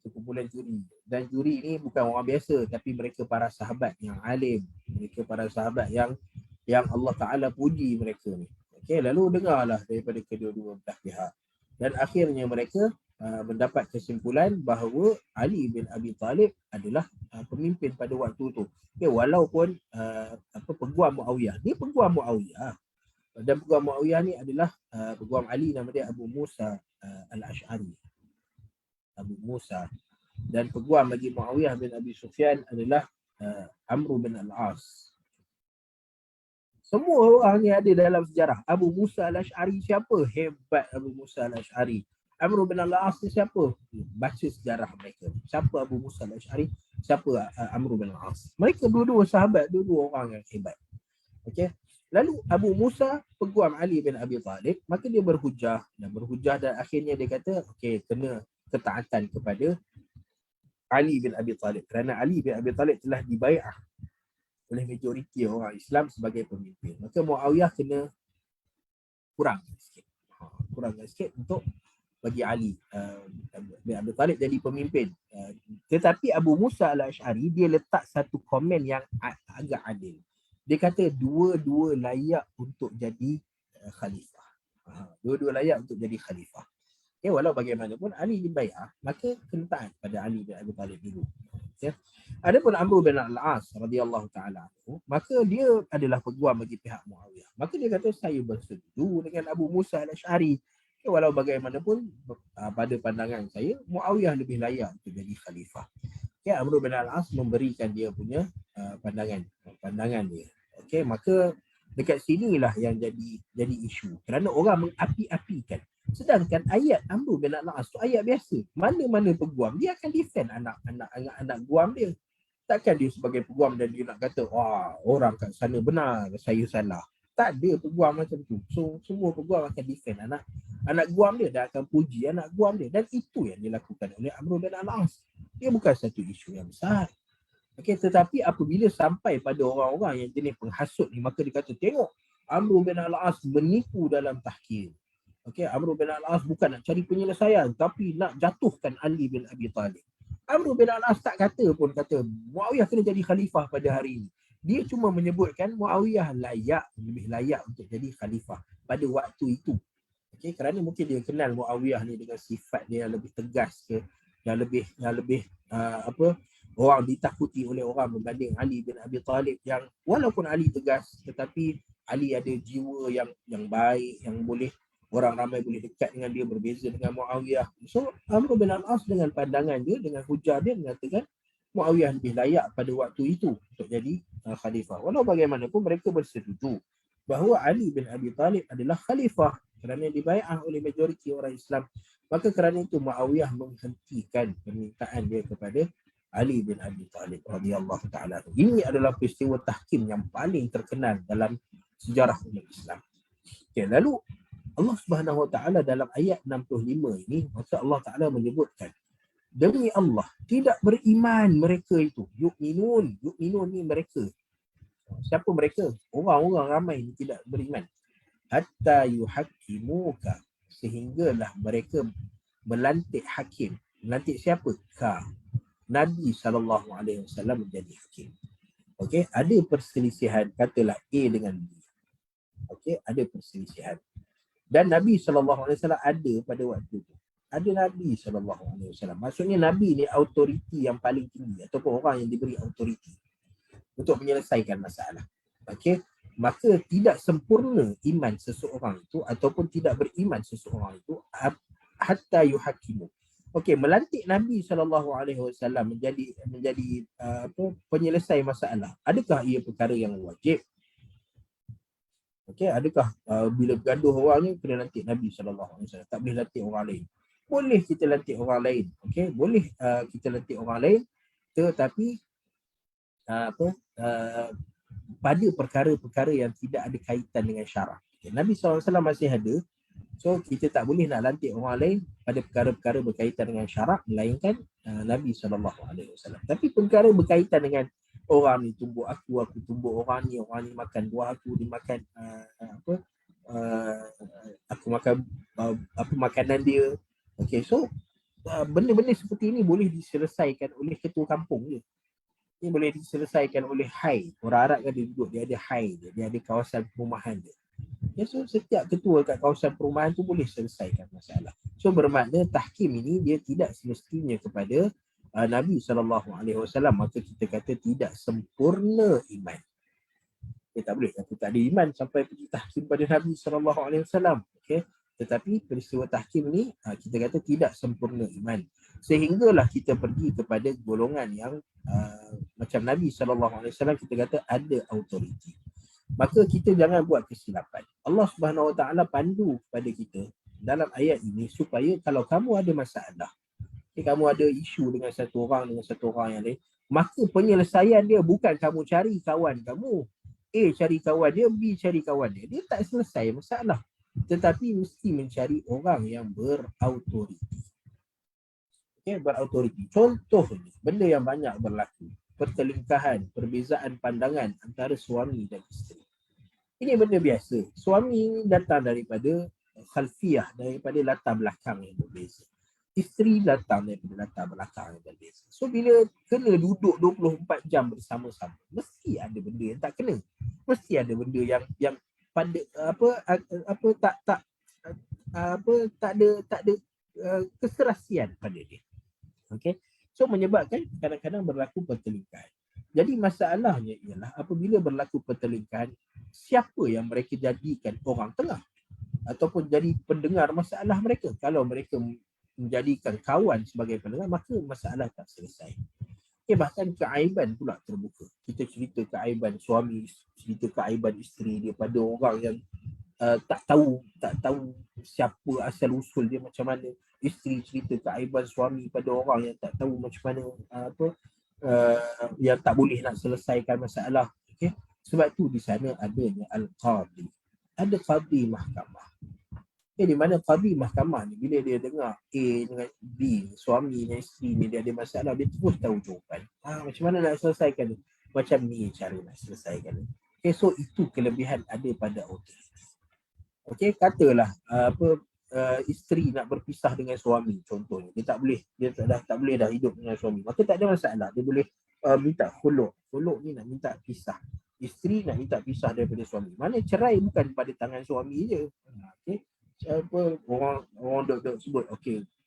Sekumpulan juri. Dan juri ni bukan orang biasa, tapi mereka para sahabat yang alim. Mereka para sahabat yang Allah Ta'ala puji mereka ni. Okey, lalu dengarlah daripada kedua-dua belah pihak. Dan akhirnya mereka mendapat kesimpulan bahawa Ali bin Abi Talib adalah pemimpin pada waktu itu. Okay, walaupun peguam Muawiyah, dia peguam Muawiyah, dan peguam Muawiyah ni adalah peguam Ali, nama dia Abu Musa Al-Ash'ari. Abu Musa. Dan peguam bagi Muawiyah bin Abi Sufyan adalah Amr bin Al-As. Semua orang ni ada dalam sejarah. Abu Musa Al-Ash'ari siapa? Hebat Abu Musa Al-Ash'ari. Amr bin Al-As ni siapa? Baca sejarah mereka. Siapa Abu Musa Al-Ash'ari? Siapa Amr bin Al-As? Mereka dua-dua sahabat, dua-dua orang yang hebat. Okey. Lalu Abu Musa peguam Ali bin Abi Talib, maka dia berhujah dan akhirnya dia kata, okey, kena ketaatan kepada Ali bin Abi Talib kerana Ali bin Abi Talib telah dibai'ah oleh majoriti orang Islam sebagai pemimpin. Maka Muawiyah kena kurangkan sikit untuk bagi Ali bin Abi Talib jadi pemimpin. Tetapi Abu Musa Al-Ash'ari dia letak satu komen yang agak adil. Dia kata dua-dua layak untuk jadi khalifah. Dua-dua layak untuk jadi khalifah. Okay, walau bagaimanapun Ali dibai'ah, maka kena taat pada Ali bin Abi Talib dulu. Okay. Adapun Amr bin Al-As radhiyallahu taala anhu, maka dia adalah peguam bagi pihak Muawiyah. Maka dia kata saya bersetuju dengan Abu Musa Al-Ash'ari. Okay, walau bagaimanapun pada pandangan saya Muawiyah lebih layak untuk jadi khalifah. Okay, Amr bin Al-As memberikan dia punya pandangan dia. Okey, maka dekat sinilah yang jadi isu. Kerana orang mengapi-apikan. Sedangkan ayat Amr bin Al-As tu ayat biasa. Mana-mana peguam dia akan defend anak guam dia. Takkan dia sebagai peguam dan dia nak kata, wah, orang kat sana benar, saya salah. Tak ada peguam macam tu. So, semua peguam akan defend anak guam dia dan akan puji anak guam dia. Dan itu yang dilakukan oleh Amr bin Al-As. Dia bukan satu isu yang besar. Okay, tetapi apabila sampai pada orang-orang yang jenis penghasut ni, maka dia kata, tengok, Amr bin Al-As menipu dalam tahkim. Okay, Amr bin Al-As bukan nak cari penyelesaian, tapi nak jatuhkan Ali bin Abi Talib. Amr bin Al-As tak kata Muawiyah kena jadi khalifah pada hari ini. Dia cuma menyebutkan Muawiyah lebih layak untuk jadi khalifah pada waktu itu. Okay, kerana mungkin dia kenal Muawiyah ni dengan sifat dia yang lebih tegas ke, yang lebih orang ditakuti oleh orang berbanding Ali bin Abi Talib yang walaupun Ali tegas tetapi Ali ada jiwa yang baik, yang boleh orang ramai boleh dekat dengan dia, berbeza dengan Muawiyah. So Amr bin Al-As dengan pandangan dia, dengan hujah dia mengatakan Muawiyah lebih layak pada waktu itu untuk jadi khalifah. Walau bagaimanapun mereka bersetuju bahawa Ali bin Abi Talib adalah khalifah kerana dibai'ah oleh majoriti orang Islam. Maka kerana itu Muawiyah menghentikan permintaan dia kepada Ali bin Abi Talib radhiyallahu taala. Ini adalah peristiwa tahkim yang paling terkenal dalam sejarah umat Islam. Okay, lalu Allah Subhanahu Wa Taala dalam ayat 65 ini, maka Allah Taala menyebutkan, demi Allah tidak beriman mereka itu. Yu'minun ni mereka. Siapa mereka? Orang-orang ramai ini tidak beriman. Hatta yuhaqqimuka, sehinggalah mereka melantik hakim. Melantik siapa? Nabi SAW menjadi hakim. Okey, ada perselisihan, katalah A dengan B. Okey, ada perselisihan. Dan Nabi SAW ada pada waktu itu. Ada Nabi SAW. Maksudnya Nabi ni autoriti yang paling tinggi ataupun orang yang diberi autoriti untuk menyelesaikan masalah. Okey, maka tidak sempurna iman seseorang itu ataupun tidak beriman seseorang itu hatta yuhakimu. Okey, melantik Nabi SAW menjadi penyelesai masalah. Adakah ia perkara yang wajib? Okey, adakah bila bergaduh orang ni kena lantik Nabi SAW? Tak boleh lantik orang lain. Boleh kita lantik orang lain. Okey, boleh kita lantik orang lain, tetapi pada perkara-perkara yang tidak ada kaitan dengan syarak. Okay, Nabi SAW masih ada. So kita tak boleh nak lantik orang lain pada perkara-perkara berkaitan dengan syarak melainkan Nabi SAW. Tapi perkara berkaitan dengan orang ni tumbuk aku tumbuk orang ni makan buah aku, dia makan aku makan makanan dia. Okay, so benda-benda seperti ini boleh diselesaikan oleh ketua kampung je. Ini boleh diselesaikan oleh hai. Orang Arab kan dia duduk, dia ada hai dia ada kawasan perumahan dia. Ya, so setiap ketua kat kawasan perumahan tu boleh selesaikan masalah. So bermakna tahkim ini dia tidak semestinya kepada Nabi SAW. Maka kita kata tidak sempurna iman. Kita tak boleh kata tak ada iman sampai pergi tahkim pada Nabi SAW. Okay? Tetapi peristiwa tahkim ni kita kata tidak sempurna iman. Sehinggalah kita pergi kepada golongan yang macam Nabi SAW, kita kata ada autoriti. Maka kita jangan buat kesilapan. Allah Subhanahu Wa Taala pandu kepada kita dalam ayat ini supaya kalau kamu ada masalah, kamu ada isu dengan satu orang yang lain, maka penyelesaian dia bukan kamu cari kawan kamu. A cari kawan dia, B cari kawan dia. Dia tak selesai masalah. Tetapi mesti mencari orang yang berautoriti. Okay, berautoriti. Contohnya, benda yang banyak berlaku. Pertelingkahan, perbezaan pandangan antara suami dan isteri. Ini benda biasa. Suami datang daripada khalfiyah, daripada latar belakang yang berbeza. Isteri datang daripada latar belakang yang berbeza. So bila kena duduk 24 jam bersama-sama, mesti ada benda yang tak kena. Mesti ada benda yang pada tak ada keserasian pada dia. Okey. So menyebabkan kadang-kadang berlaku pertelingkahan. Jadi masalahnya ialah apabila berlaku pertelingkahan, siapa yang mereka jadikan orang tengah ataupun jadi pendengar masalah mereka? Kalau mereka menjadikan kawan sebagai pendengar, maka masalah tak selesai. Bahkan keaiban pula terbuka. Kita cerita keaiban suami, cerita keaiban isteri dia pada orang yang tak tahu siapa asal usul dia macam mana. Isteri cerita keaiban suami pada orang yang tak tahu macam mana yang tak boleh nak selesaikan masalah. Okey. Sebab tu di sana adanya al-qadi. Ada qadi mahkamah. Di mana qadi mahkamah ni bila dia dengar A dengan B, suami dan isteri ni dia ada masalah, dia terus tahu jawapan. Macam mana nak selesaikan ni? Macam ni cara nak selesaikan ni. So itu kelebihan ada pada otoriti. Katalah isteri nak berpisah dengan suami contohnya. Dia tak boleh dah hidup dengan suami. Maka tak ada masalah. Dia boleh minta khuluk. Khuluk ni nak minta pisah. Isteri nak minta pisah daripada suami. Mana cerai bukan pada tangan suami je. Orang dok sebut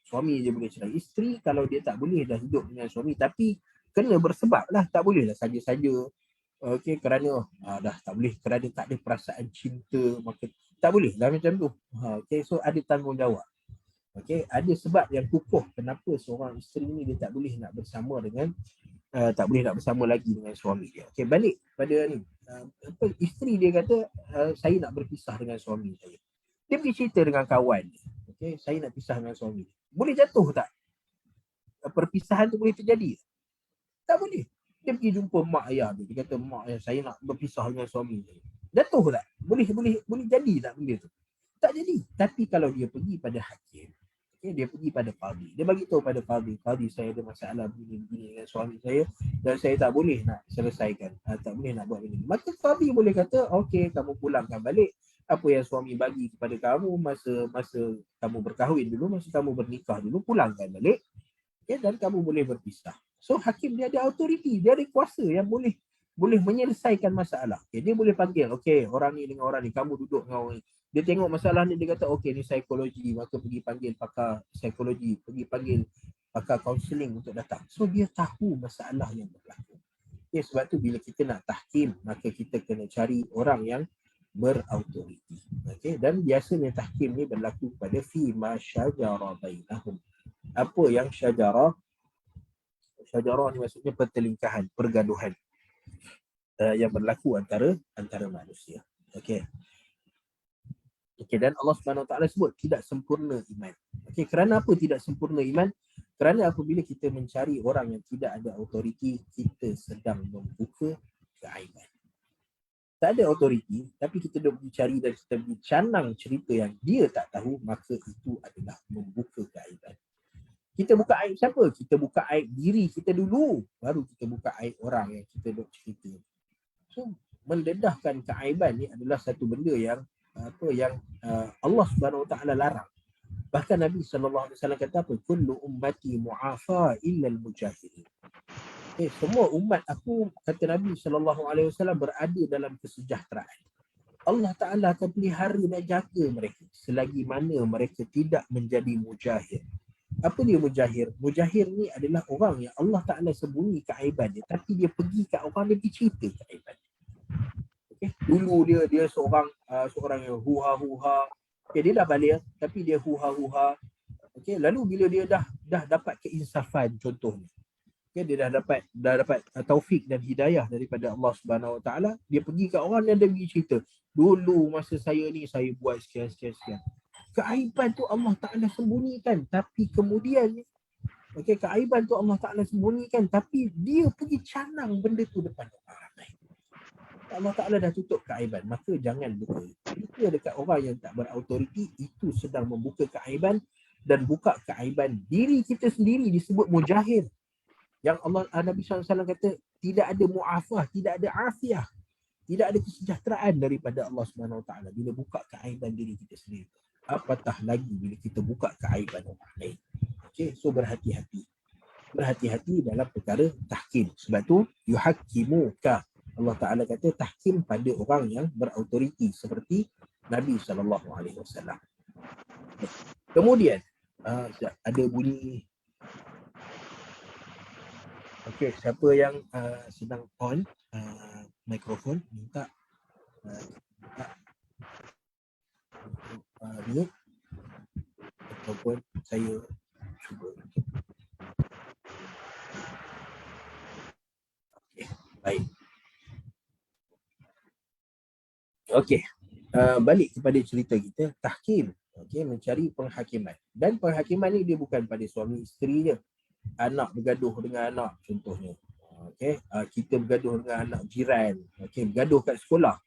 suami je boleh cerai. Isteri kalau dia tak boleh dah hidup dengan suami tapi kena bersebab lah, tak boleh lah saja-saja kerana dah tak boleh, kerana tak ada perasaan cinta, maka tak boleh lah macam tu. So ada tanggungjawab. Ada sebab yang kukuh kenapa seorang isteri ni dia tak boleh nak bersama dengan tak boleh nak bersama lagi dengan suami dia. Balik pada ni, isteri dia kata saya nak berpisah dengan suami saya. Dia pergi cerita dengan kawan. Saya nak pisah dengan suami. Boleh jatuh tak? Perpisahan tu boleh terjadi? Tak boleh. Dia pergi jumpa mak ayah dia. Dia kata, mak ayah saya nak berpisah dengan suami saya. Jatuh tak? Boleh jadi tak benda tu? Tak jadi. Tapi kalau dia pergi pada hakim, dia pergi pada qadi. Dia bagi tahu pada qadi, saya ada masalah begini dengan suami saya dan saya tak boleh nak selesaikan. Tak boleh nak buat begini. Maka qadi boleh kata, okey, kamu pulangkan balik apa yang suami bagi kepada kamu masa kamu berkahwin dulu, masa kamu bernikah dulu, pulangkan balik dan kamu boleh berpisah. So hakim dia ada autoriti, dia ada kuasa yang boleh menyelesaikan masalah. Dia boleh panggil, orang ni dengan orang ni, kamu duduk dengan orang ni. Dia tengok masalah ni, dia kata ni psikologi, maka pergi panggil pakar psikologi, pergi panggil pakar kaunseling untuk datang. So dia tahu masalah yang berlaku. Sebab tu bila kita nak tahkim, maka kita kena cari orang yang berautoriti. Dan biasanya tahkim ni berlaku pada fi ma syajara bainahum. Apa yang syajara ni maksudnya pertelingkahan, pergaduhan yang berlaku antara manusia. Dan Allah Subhanahu Wa Taala sebut tidak sempurna iman. Kerana apa tidak sempurna iman? Kerana apabila kita mencari orang yang tidak ada autoriti, kita sedang membuka keaiban. Tak ada autoriti, tapi kita dah cari dan kita canang cerita yang dia tak tahu, maka itu adalah membuka keaiban. Kita buka aib siapa? Kita buka aib diri kita dulu, baru kita buka aib orang yang kita dok cerita. So, mendedahkan keaiban ni adalah satu benda yang Allah Subhanahu Wa Taala larang. Bahkan Nabi sallallahu alaihi wasallam kata apa? Kullu ummati mu'afa illa al-mujahirin. Semua umat aku, kata Nabi SAW, berada dalam kesejahteraan. Allah Ta'ala akan pelihara dan jaga mereka selagi mana mereka tidak menjadi mujahir. Apa dia mujahir? Mujahir ni adalah orang yang Allah Ta'ala sembunyi keaiban dia, tapi dia pergi kat orang, dia pergi cerita keaiban. Dulu dia seorang yang huha-huha. Dia dah balik, tapi dia huha-huha. Lalu bila dia dah dapat keinsafan contohnya, dia dah dapat taufik dan hidayah daripada Allah Subhanahu Wa Taala, dia pergi kat orang dan dia pergi cerita, dulu masa saya ni saya buat sekian. Keaiban tu Allah Taala sembunyikan, tapi kemudian keaiban tu Allah Taala sembunyikan, tapi dia pergi canang benda tu depan orang ramai. Allah Taala dah tutup keaiban, maka jangan buka. Buka dekat orang yang tak berautoriti, itu sedang membuka keaiban, dan buka keaiban diri kita sendiri disebut mujahir. Yang Nabi SAW kata tidak ada mu'afah, tidak ada afiah, tidak ada kesejahteraan daripada Allah Subhanahu Wa Taala bila buka keaiban diri kita sendiri. Apatah lagi bila kita buka keaiban orang lain. So berhati-hati dalam perkara tahkim. Sebab tu yuhakkimuka, Allah Taala kata tahkim pada orang yang berautoriti seperti Nabi SAW. Kemudian ada bunyi. Siapa yang sedang on mikrofon minta mute ataupun saya cuba. Okey. Balik kepada cerita kita, tahkim. Okey, mencari penghakiman. Dan penghakiman ni dia bukan pada suami isteri je. Anak bergaduh dengan anak contohnya. Okey, kita bergaduh dengan anak jiran. Okey, bergaduh kat sekolah.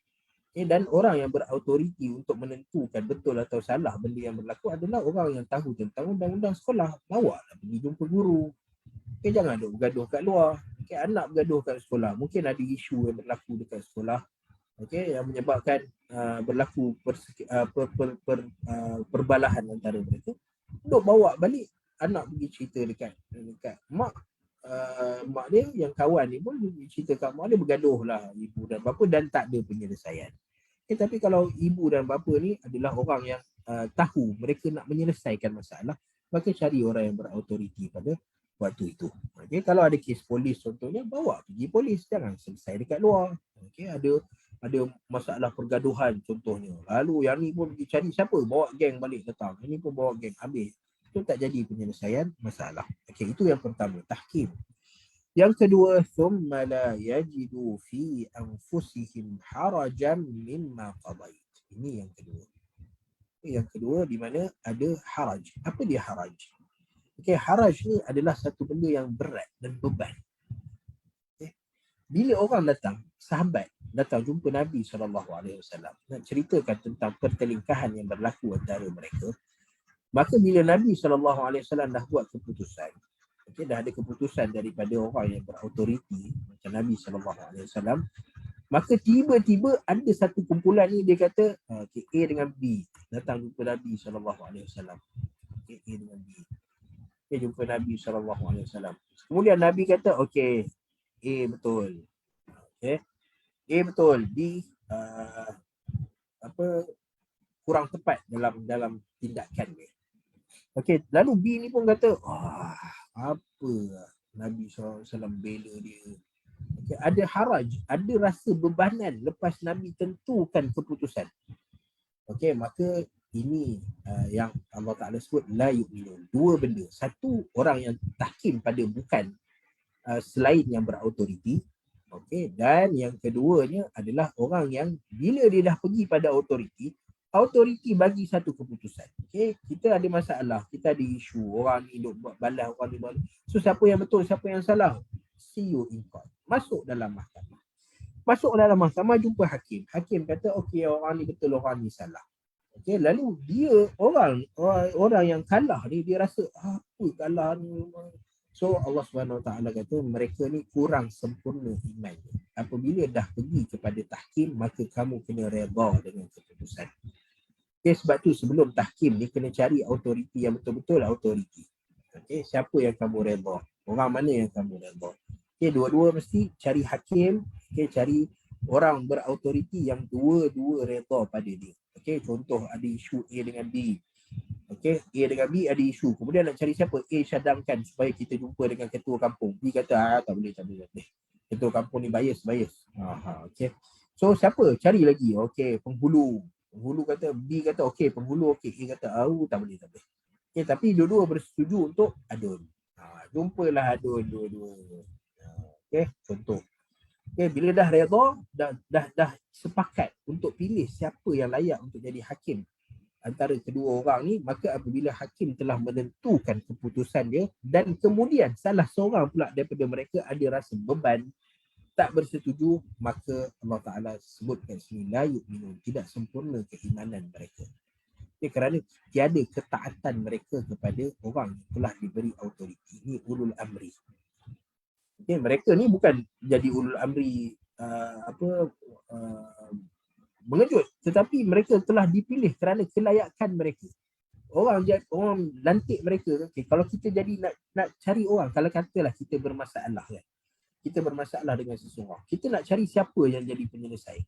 Okey, dan orang yang berautoriti untuk menentukan betul atau salah benda yang berlaku adalah orang yang tahu tentang undang-undang sekolah. Bawalah pergi jumpa guru. Okey, jangan duk bergaduh kat luar. Okey, anak bergaduh kat sekolah. Mungkin ada isu yang berlaku dekat sekolah. Okey, yang menyebabkan berlaku perbalahan antara mereka. Duk bawa balik, anak pergi cerita dekat mak, mak dia yang kawan ni pun cerita kat mak dia, bergaduh lah ibu dan bapa dan tak ada penyelesaian. Tapi kalau ibu dan bapa ni adalah orang yang tahu mereka nak menyelesaikan masalah, maka cari orang yang berautoriti pada waktu itu. Okay, kalau ada kes polis contohnya, bawa pergi polis, jangan selesai dekat luar. Okay, ada masalah pergaduhan contohnya, lalu yang ni pun pergi cari siapa, bawa geng balik datang, ini pun bawa geng, habis. Itu tak jadi penyelesaian masalah. Okay, itu yang pertama, tahkim. Yang kedua, thumma la yajidu fi anfusihim harajan mimma qadait. Ini yang kedua. Yang kedua di mana ada haraj. Apa dia haraj? Okay, haraj ni adalah satu benda yang berat dan beban. Okay. Bila orang datang, sahabat datang jumpa Nabi SAW nak ceritakan tentang pertelingkahan yang berlaku antara mereka, maka bila Nabi SAW dah buat keputusan, okay, dah ada keputusan daripada orang yang berautoriti macam Nabi SAW, maka tiba-tiba ada satu kumpulan ni, dia kata okay, A dengan B datang jumpa Nabi SAW. Okay, A dengan B. Okay, jumpa Nabi SAW. Kemudian Nabi kata, okay, A betul. Okay, A betul. B kurang tepat dalam tindakan dia. Okay, lalu B ni pun kata, apa Nabi SAW bela dia. Okay, ada haraj, ada rasa bebanan lepas Nabi tentukan keputusan. Okay, maka ini yang Allah Ta'ala sebut la yu'minun. Dua benda. Satu, orang yang tahkim pada bukan selain yang berautoriti. Okay, dan yang keduanya adalah orang yang bila dia dah pergi pada autoriti bagi satu keputusan. Okay, kita ada masalah, kita ada isu, orang ni duk buat balas, orang ni balas. So siapa yang betul, siapa yang salah? See you in court. Masuk dalam mahkamah, jumpa hakim. Hakim kata, okay, orang ni betul, orang ni salah. Okay, lalu dia orang yang kalah ni, dia rasa apa kalah ni. So Allah SWT kata mereka ni kurang sempurna iman. Apabila dah pergi kepada tahkim, maka kamu kena redha dengan keputusan. Okay, sebab tu sebelum tahkim ni kena cari autoriti yang betul-betul autoriti. Okay, siapa yang kamu redha? Orang mana yang kamu redha? Okay, dua-dua mesti cari hakim. Okay, cari orang berautoriti yang dua-dua redha pada dia. Okay, contoh ada isu A dengan B. Okay, A dengan B ada isu. Kemudian nak cari siapa? A cadangkan supaya kita jumpa dengan ketua kampung. B kata, tak boleh. Ketua kampung ni bias. Okay. So, siapa? Cari lagi. Okay, penghulu. Penghulu kata, B kata, okay, penghulu, okay. A kata, tak boleh. Okay, tapi dua-dua bersetuju untuk adun. Jumpalah adun dua-dua. Okay, contoh. Okay, bila dah redha, dah sepakat untuk pilih siapa yang layak untuk jadi hakim antara kedua orang ni, maka apabila hakim telah menentukan keputusan dia dan kemudian salah seorang pula daripada mereka ada rasa beban, tak bersetuju, maka Allah Ta'ala sebutkan sini la yu'minun, tidak sempurna keimanan mereka. Okay, kerana tiada ketaatan mereka kepada orang yang telah diberi autoriti. Ini ulul amri. Okay, mereka ni bukan jadi ulul amri mengejut, tetapi mereka telah dipilih kerana kelayakan mereka. Orang lantik mereka. Okay, kalau kita jadi nak cari orang, kalau katalah kita bermasalah kan, kita bermasalah dengan seseorang, kita nak cari siapa yang jadi penyelesai.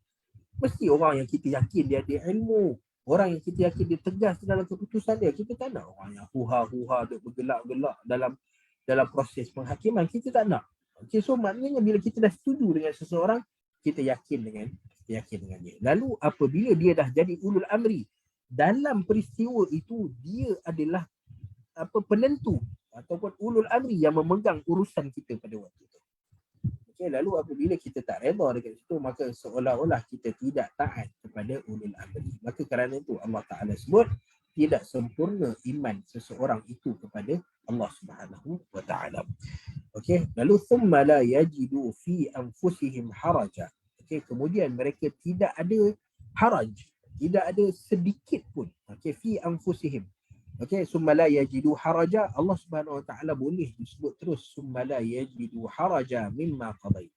Mesti orang yang kita yakin dia ada ilmu, orang yang kita yakin dia tegas dalam keputusan dia. Kita tak nak orang yang huha-huha, bergelak-gelak dalam proses penghakiman. Kita tak nak. Okay, so maknanya bila kita dah setuju dengan seseorang, kita yakin dengan dia. Lalu apabila dia dah jadi ulul amri, dalam peristiwa itu dia adalah penentu ataupun ulul amri yang memegang urusan kita pada waktu itu. Okey, lalu apabila kita tak redha dekat situ, maka seolah-olah kita tidak taat kepada ulul amri. Maka kerana itu Allah Taala sebut tidak sempurna iman seseorang itu kepada Allah Subhanahu wa taala. Okey, lalu thumma la yajidu fi anfusihim haraja. Okey, kemudian mereka tidak ada haraj, tidak ada sedikit pun. Okey, fi anfusihim. Okey, summa la yajidu haraja, Allah Subhanahu wa taala boleh disebut terus summa la yajidu haraja mimma qadait.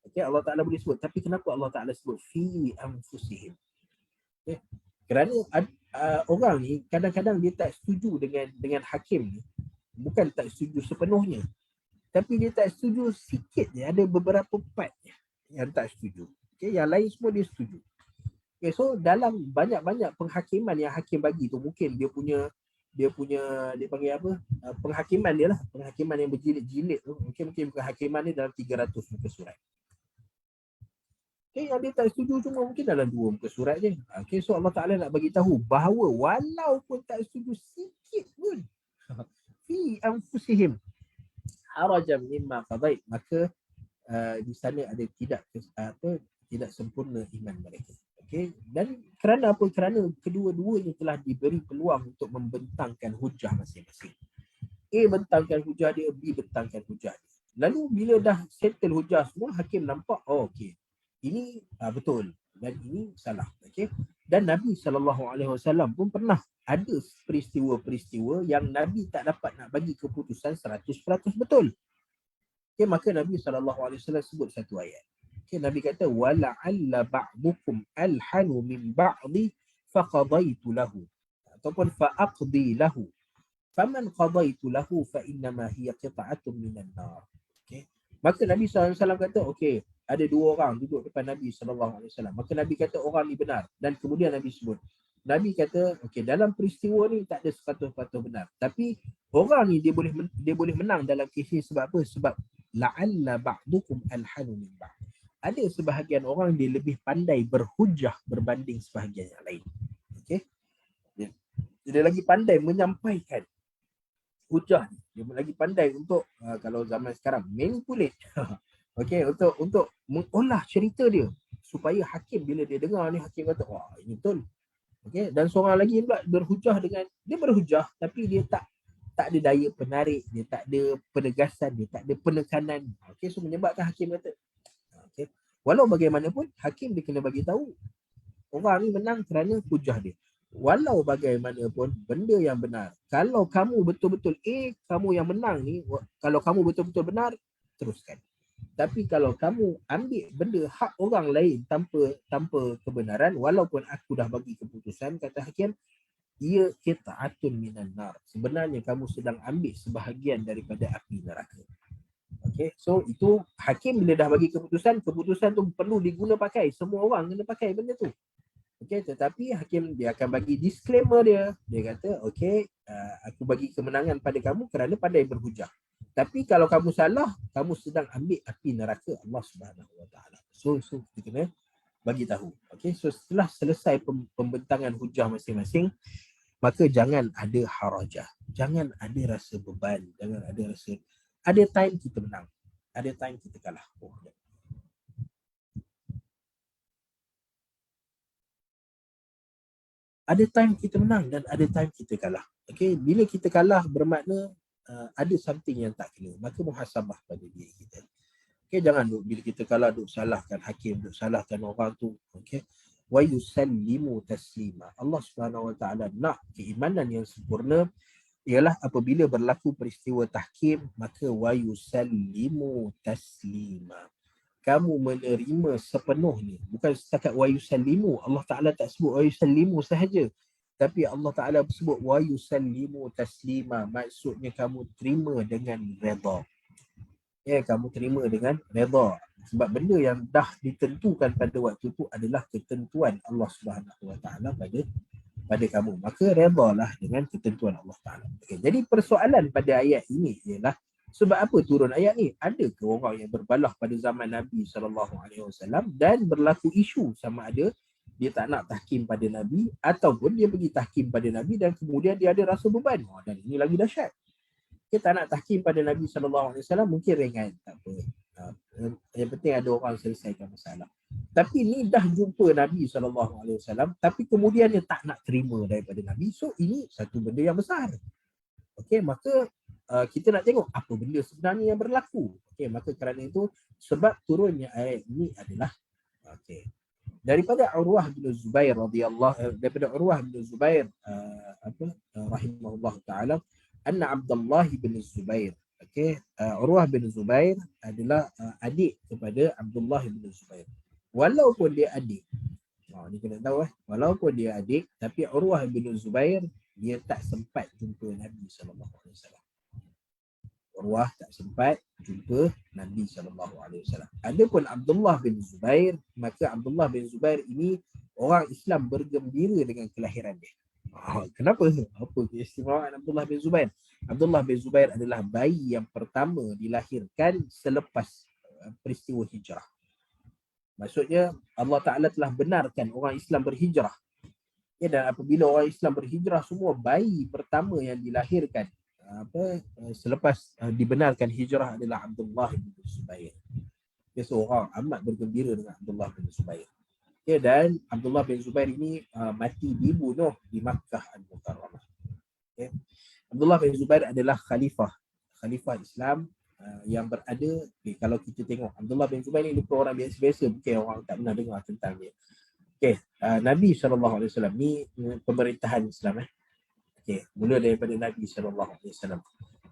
Okey, Allah Taala boleh sebut, tapi kenapa Allah Taala sebut fi anfusihim? Okey, kerana orang ni kadang-kadang dia tak setuju dengan hakim ni. Bukan tak setuju sepenuhnya, tapi dia tak setuju sikit je, ada beberapa part yang tak setuju. Okey, yang lain semua dia setuju. Okay, so dalam banyak-banyak penghakiman yang hakim bagi tu, mungkin dia panggil apa, penghakiman dia lah, penghakiman yang berjilid-jilid tu, mungkin penghakiman ni dalam 300 muka surat. Okay, yang dia tak setuju cuma mungkin dalam 2 muka surat je. Okay, so Allah Ta'ala nak bagi tahu bahawa walaupun tak setuju sikit pun fi anfusihim harajan mimma qadait, maka di sana ada tidak sempurna iman mereka. Okay. Dan kerana apa? Kerana kedua-duanya telah diberi peluang untuk membentangkan hujah masing-masing. A bentangkan hujah dia, B bentangkan hujah dia. Lalu bila dah settle hujah semua, hakim nampak, oh okey, ini betul dan ini salah. Okay. Dan Nabi SAW pun pernah ada peristiwa-peristiwa yang Nabi tak dapat nak bagi keputusan 100% betul. Okay, maka Nabi SAW sebut satu ayat. Okay, Nabi kata wala'alla ba'dukum alhanu min ba'di faqadaitu lahu ataupun fa'aqdi lahu faman qadaitu lahu fa innama hiya qita'atun minan nar. Okay. Maka Nabi SAW kata okey, ada 2 orang duduk depan Nabi SAW. Maka Nabi kata orang ni benar, dan kemudian Nabi sebut, Nabi kata okey, dalam peristiwa ni tak ada 100% benar, tapi orang ni dia boleh menang dalam kes ni sebab apa? Sebab la'alla ba'dukum alhanu min ba'd. Ada sebahagian orang dia lebih pandai berhujah berbanding sebahagian yang lain. Okey. Dia lagi pandai menyampaikan hujah. Dia lagi pandai untuk kalau zaman sekarang manipulate. Okey, untuk mengolah cerita dia supaya hakim bila dia dengar ni, hakim kata wah ini betul. Okey, dan seorang lagi pula berhujah tapi dia tak ada daya penarik, dia tak ada penegasan, dia tak ada penekanan. Okey, so menyebabkan hakim kata okey, walau bagaimanapun hakim dia kena bagi tahu orang ni menang kerana hujah dia. Walau bagaimanapun benda yang benar, kalau kamu betul-betul kamu yang menang ni, kalau kamu betul-betul benar, teruskan. Tapi kalau kamu ambil benda hak orang lain tanpa kebenaran, walaupun aku dah bagi keputusan, kata hakim, ia qita'atun minan nar. Sebenarnya kamu sedang ambil sebahagian daripada api neraka. Okay, so itu hakim bila dah bagi keputusan tu perlu diguna pakai. Semua orang kena pakai benda tu. Okay, tetapi hakim dia akan bagi disclaimer dia. Dia kata, okay, aku bagi kemenangan pada kamu kerana pandai berhujah. Tapi kalau kamu salah, kamu sedang ambil api neraka Allah Subhanahu Wa Taala. So kita kena bagi tahu. Okay, so setelah selesai pembentangan hujah masing-masing, maka jangan ada harajah. Jangan ada rasa beban. Jangan ada rasa, ada time kita menang, ada time kita kalah. Ada time kita menang dan ada time kita kalah. Okay, bila kita kalah bermakna ada something yang tak kena, maka muhasabah pada diri kita. Okay, jangan bila kita kalah duk salahkan hakim, duk salahkan orang tu. Okay, wa yusallimu taslima. Allah Subhanahu Wa Taala nak keimanan yang sempurna ialah apabila berlaku peristiwa tahkim, maka wa yusallimu taslima. Kamu menerima sepenuhnya, bukan setakat wa yusallimu. Allah Taala tak sebut wa yusallimu sahaja, tapi Allah Taala sebut wa yusallimu taslima. Maksudnya kamu terima dengan redha. Ya, kamu terima dengan redha. Sebab benda yang dah ditentukan pada waktu itu adalah ketentuan Allah Subhanahu Wa Taala pada kamu. Maka redhalah dengan ketentuan Allah Taala. Okay, jadi persoalan pada ayat ini ialah sebab apa turun ayat ni? Ada ke orang yang berbalah pada zaman Nabi SAW dan berlaku isu sama ada dia tak nak tahkim pada Nabi ataupun dia pergi tahkim pada Nabi dan kemudian dia ada rasa beban. Dan ini lagi dahsyat. Dia tak nak tahkim pada Nabi SAW mungkin ringan, tak apa. Yang penting ada orang selesaikan masalah. Tapi ni dah jumpa Nabi SAW, tapi kemudian dia tak nak terima daripada Nabi. So ini satu benda yang besar. Okey, maka kita nak tengok apa benda sebenarnya yang berlaku. Okey, maka kerana itu sebab turunnya ayat ini adalah daripada Urwah bin Zubair rahimahullah taala, anna Abdullah bin Zubair. Urwah bin Zubair adalah adik kepada Abdullah bin Zubair. Walaupun dia adik, ni kena tahu walaupun dia adik, tapi Urwah bin Zubair dia tak sempat jumpa Nabi SAW. Urwah tak sempat jumpa Nabi SAW. Adapun Abdullah bin Zubair, maka Abdullah bin Zubair ini orang Islam bergembira dengan kelahiran dia. Kenapa? Apa keistimewaan Abdullah bin Zubair? Abdullah bin Zubair adalah bayi yang pertama dilahirkan selepas peristiwa hijrah. Maksudnya Allah Ta'ala telah benarkan orang Islam berhijrah. Dan apabila orang Islam berhijrah, semua bayi pertama yang dilahirkan selepas dibenarkan hijrah adalah Abdullah bin Zubair. Dia seorang amat bergembira dengan Abdullah bin Zubair. Dan Abdullah bin Zubair ini mati dibunuh di Makkah Al-Mukarramah. Abdullah bin Zubair adalah khalifah Islam yang berada. Kalau kita tengok Abdullah bin Zubair ini bukan orang biasa-biasa, bukan orang tak pernah dengar tentang dia. Nabi SAW ni pemerintahan Islam. Mula daripada Nabi SAW.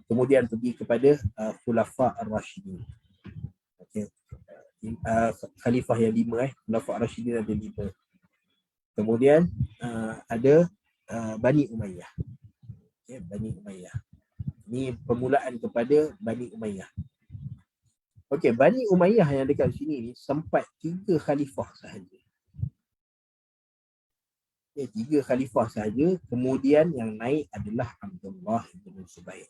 Kemudian pergi kepada Khulafa Ar-Rashidin. Khalifah yang 5. Khulafa Ar-Rashidin ada 5. Kemudian ada Bani Umayyah. Bani Umayyah. Ini permulaan kepada Bani Umayyah. Bani Umayyah yang dekat sini ni sempat 3 khalifah sahaja. 3 khalifah sahaja. Kemudian yang naik adalah Abdullah bin Zubair.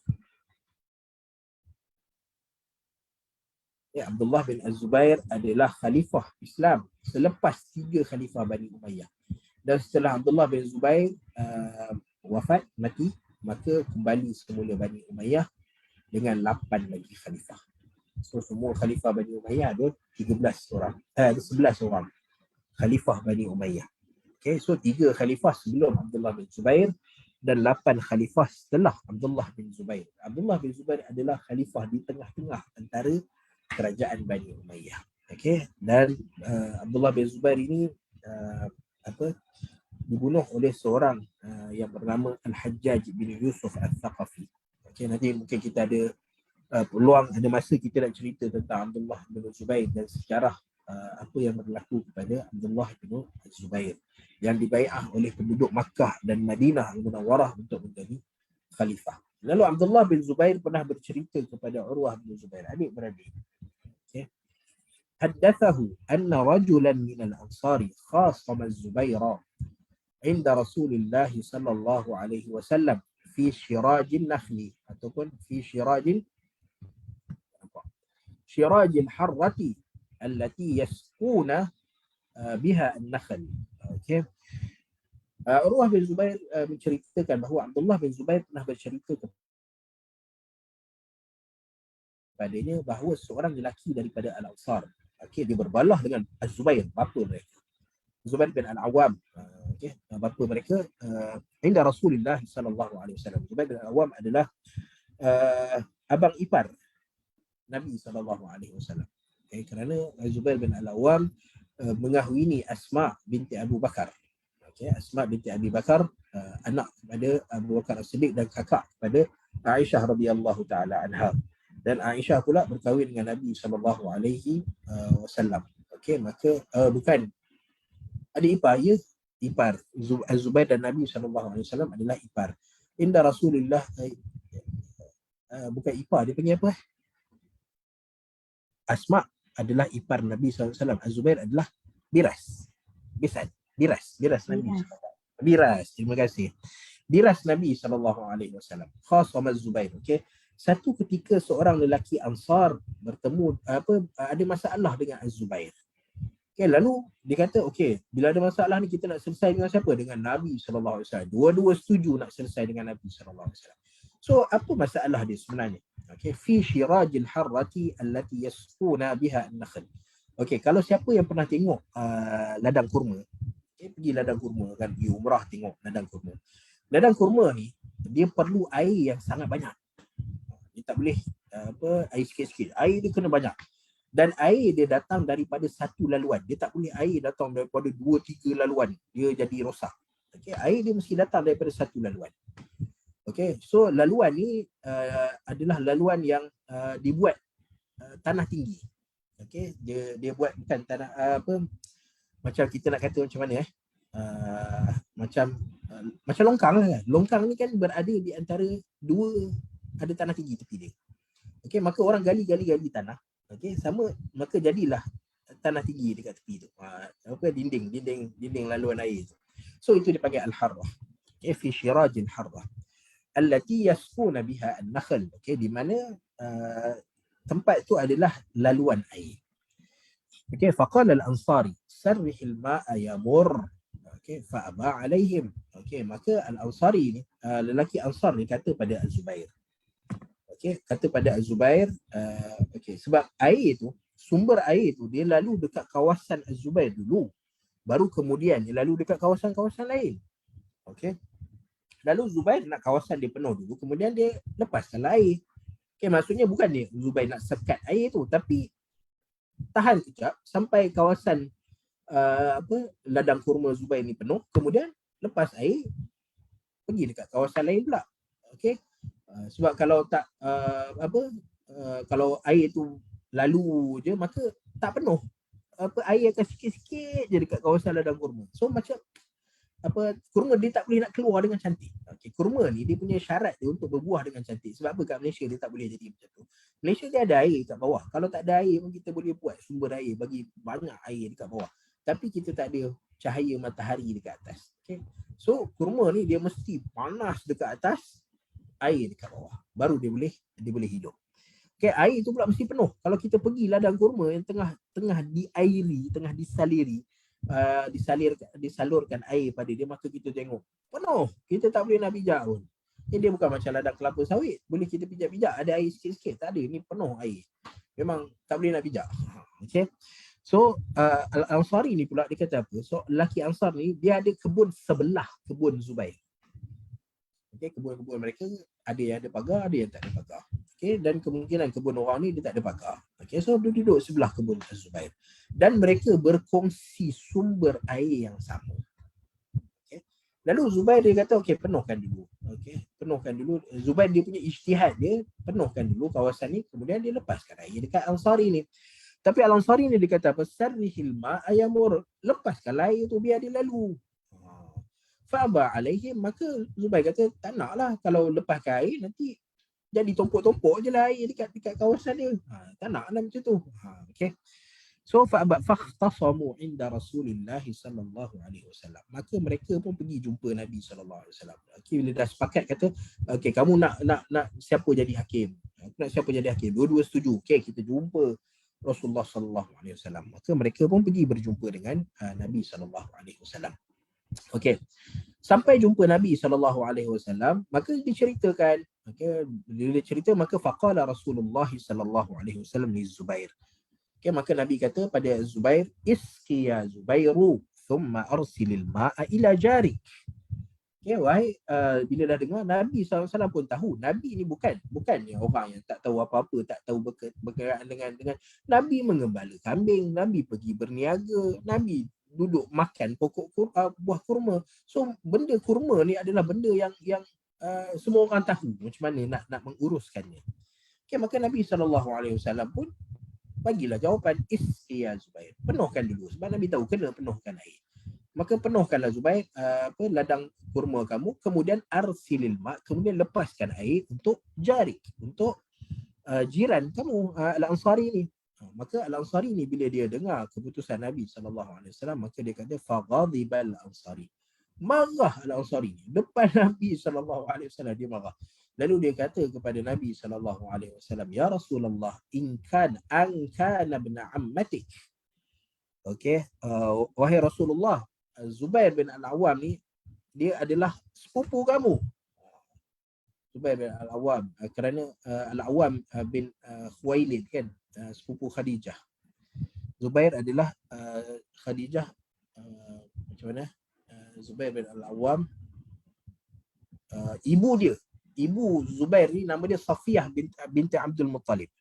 Abdullah bin Az-Zubair adalah khalifah Islam selepas 3 khalifah Bani Umayyah. Dan setelah Abdullah bin Zubair wafat, mati, maka kembali semula Bani Umayyah dengan 8 lagi khalifah. So semua khalifah Bani Umayyah ada 11 orang khalifah Bani Umayyah. So 3 khalifah sebelum Abdullah bin Zubair dan 8 khalifah setelah Abdullah bin Zubair. Abdullah bin Zubair adalah khalifah di tengah-tengah antara kerajaan Bani Umayyah. Dan Abdullah bin Zubair ini dibunuh oleh seorang yang bernama Al-Hajjaj bin Yusuf Al-Thaqafi. Nanti mungkin kita ada peluang, ada masa kita nak cerita tentang Abdullah bin Zubair dan sejarah apa yang berlaku kepada Abdullah bin Zubair yang dibai'ah oleh penduduk Makkah dan Madinah Al-Munawwarah untuk menjadi khalifah. Lalu Abdullah bin Zubair pernah bercerita kepada Urwah bin Zubair, adik-beradik. Haddathahu anna rajulan min al-ansari khasama az-Zubaira inda Rasulullah sallallahu alaihi wasallam fi shirajin nakhli ataupun fi shirajin harrati allati yasquna biha an-nakhl. Urwah bin Zubair menceritakan bahawa Abdullah bin Zubair pernah bercerita kepadanya bahawa seorang lelaki daripada Al-Ansar, dia berbalah dengan Az-Zubair, bapa mereka, Zubair bin Al-Awwam, bapa mereka, inda Rasulullah sallallahu alaihi wasallam. Zubair bin Al-Awwam adalah abang ipar Nabi sallallahu alaihi wasallam. Kerana Zubair bin Al-Awwam mengahwini Asma binti Abu Bakar. Asma binti Abi Bakar, anak kepada Abu Bakar As-Siddiq dan kakak kepada Aisyah radhiyallahu taala anha. Dan Aisyah pula berkahwin dengan Nabi sallallahu alaihi wasallam. Maka bukan adik ipar, ipar. Az-Zubair dan Nabi sallallahu alaihi wasallam adalah ipar. Inda Rasulullah bukan ipar, dia panggil apa? Asma adalah ipar Nabi SAW. Az-Zubair adalah biras. Biras Nabi SAW. Biras, terima kasih. Biras Nabi SAW. Khasama Az-Zubair. Satu ketika seorang lelaki Ansar bertemu, ada masalah dengan Az-Zubair. Lalu dia kata, bila ada masalah ni kita nak selesai dengan siapa? Dengan Nabi SAW. Dua-dua setuju nak selesai dengan Nabi SAW. So apa masalah dia sebenarnya? Okey, fi syirajil harrati allati yasquna biha an-nakhl. Okey, kalau siapa yang pernah tengok ladang kurma, pergi ladang kurma kan, pergi umrah tengok ladang kurma. Ladang kurma ni dia perlu air yang sangat banyak. Dia tak boleh air sikit-sikit. Air dia kena banyak. Dan air dia datang daripada satu laluan. Dia tak boleh air datang daripada 2-3 laluan. Dia jadi rosak. Okey, air dia mesti datang daripada satu laluan. Okey, so laluan ni adalah laluan yang dibuat tanah tinggi. Okey, dia buat bukan tanah macam kita nak kata macam mana macam longkang lah. Longkang ni kan berada di antara dua, ada tanah tinggi tepi dia. Okey, maka orang gali tanah. Okey, sama, maka jadilah tanah tinggi dekat tepi tu. Dinding laluan air tu. So itu dipanggil al-harrah. Okey, fi syirajil harrah allati yasquna biha an-nakhl. Okey, di mana tempat tu adalah laluan air. Okey, faqala al-ansari sarrih al-ma'a yamur. Okey, fa aba alaihim. Okey, maka al-ansari ni lelaki ansar ni kata pada Az-Zubair. Okey, kata pada Az-Zubair, okey, sebab air tu, sumber air tu dia lalu dekat kawasan Az-Zubair dulu, baru kemudian dia lalu dekat kawasan-kawasan lain. Okey, lalu Zubair nak kawasan dia penuh dulu, kemudian dia lepaskan air. Okey, maksudnya bukan dia Zubair nak sekat air tu, tapi tahan kejap sampai kawasan ladang kurma Zubair ni penuh, kemudian lepas air pergi dekat kawasan lain pula. Okey, sebab kalau tak kalau air tu lalu je, maka tak penuh. Air akan sikit-sikit je dekat kawasan ladang kurma. So macam kurma dia tak boleh nak keluar dengan cantik. Okey, kurma ni dia punya syarat dia untuk berbuah dengan cantik. Sebab apa kat Malaysia dia tak boleh jadi macam tu? Malaysia dia ada air kat bawah. Kalau tak ada air pun kita boleh buat sumber air, bagi banyak air dekat bawah. Tapi kita tak ada cahaya matahari dekat atas. Okey. So kurma ni dia mesti panas dekat atas, air dekat bawah. Baru dia boleh hidup. Okey, air tu pula mesti penuh. Kalau kita pergi ladang kurma yang tengah diairi, tengah disaliri, disalurkan air pada dia, maka kita tengok penuh, kita tak boleh nak pijak pun. Dia bukan macam ladang kelapa sawit, boleh kita pijak-pijak, ada air sikit-sikit. Tak ada, ni penuh air, memang tak boleh nak pijak. Okay. So Al-Ansari ni pula dia kata apa, so lelaki Ansar ni dia ada kebun sebelah kebun Zubair. Okay, kebun-kebun mereka ada yang ada pagar, ada yang tak ada pagar. Okay, dan kemungkinan kebun orang ni dia tak ada pagar. Okay, so dia duduk sebelah kebun Az-Zubair. Dan mereka berkongsi sumber air yang sama. Okay. Lalu Zubair dia kata, okey, penuhkan dulu. Okay, penuhkan dulu. Zubair dia punya ijtihad dia, penuhkan dulu kawasan ni, kemudian dia lepaskan air dekat Ansari ni. Tapi Al-Ansari ni dia kata apa? Sarrihil ma'a yamur. Lepaskan air tu biar dia lalu. Fa'aba alaihim, maka Zubair kata tak naklah, kalau lepaskan air nanti jadi tompok-tompok je lah air dekat kawasan dia. Tak naklah macam tu. Okay. So fakhtasamu inda Rasulillah sallallahu alaihi wasallam. Maka mereka pun pergi jumpa Nabi sallallahu alaihi wasallam. Okay, bila dah sepakat kata, okey, kamu nak siapa jadi hakim? Aku nak siapa jadi hakim? Dua-dua setuju. Okey, kita jumpa Rasulullah sallallahu alaihi wasallam. Maka mereka pun pergi berjumpa dengan Nabi sallallahu alaihi wasallam. Okey. Sampai jumpa Nabi SAW, maka diceritakan, okay, bila cerita, maka faqala Rasulullah SAW li Zubair. Okay, maka Nabi kata pada Zubair, isqi ya Zubairu thumma arsilil ma'a ila jarik. Okay, wahai, bila dah dengar, Nabi SAW pun tahu, Nabi ni bukannya orang yang tak tahu apa-apa, tak tahu berkenaan dengan Nabi mengembala kambing, Nabi pergi berniaga, Nabi duduk makan pokok buah kurma. So benda kurma ni adalah benda yang semua orang tahu macam mana nak menguruskannya. Okay, maka Nabi SAW pun bagilah jawapan, isqi ya Zubair. Penuhkan dulu, sebab Nabi tahu kena penuhkan air. Maka penuhkanlah Zubair ladang kurma kamu, kemudian arsilil ma', kemudian lepaskan air untuk jarik, untuk jiran kamu Al-Ansari ni. Maka Al-Ansari ni bila dia dengar keputusan Nabi SAW, maka dia kata faghadibal Ansari. Marah Al-Ansari ni depan Nabi SAW, dia marah. Lalu dia kata kepada Nabi SAW, ya Rasulullah, in kana ibn ammatik. Okey, wahai Rasulullah, Zubair bin Al-Awwam ni dia adalah sepupu kamu. Zubair bin Al-Awwam, kerana Al-Awwam bin Khuwailid kan, sepupu Khadijah. Zubair adalah Khadijah, macam mana? Zubair bin Al-Awwam, ibu Zubair ni nama dia Safiyah binti Abdul Muttalib.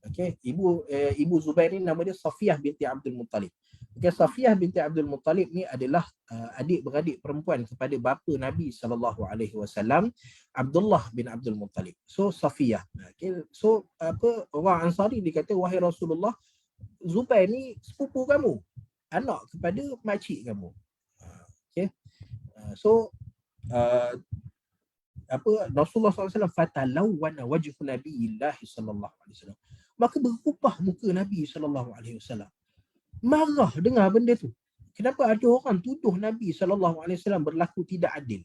Okey, ibu Zubair ni nama dia Safiyah binti Abdul Muttalib. Okey, Safiyah binti Abdul Muttalib ni adalah adik-beradik perempuan kepada bapa Nabi SAW, Abdullah bin Abdul Muttalib. So Safiyah. Okey, so orang Ansari dia kata, wahai Rasulullah, Zubair ni sepupu kamu, anak kepada makcik kamu. Okey. So Rasulullah SAW fatalawwana wajhu Nabiillah sallallahu alaihi wasallam. Maka berubah muka Nabi sallallahu alaihi wasallam. Marah dengar benda tu. Kenapa ada orang tuduh Nabi sallallahu alaihi wasallam berlaku tidak adil?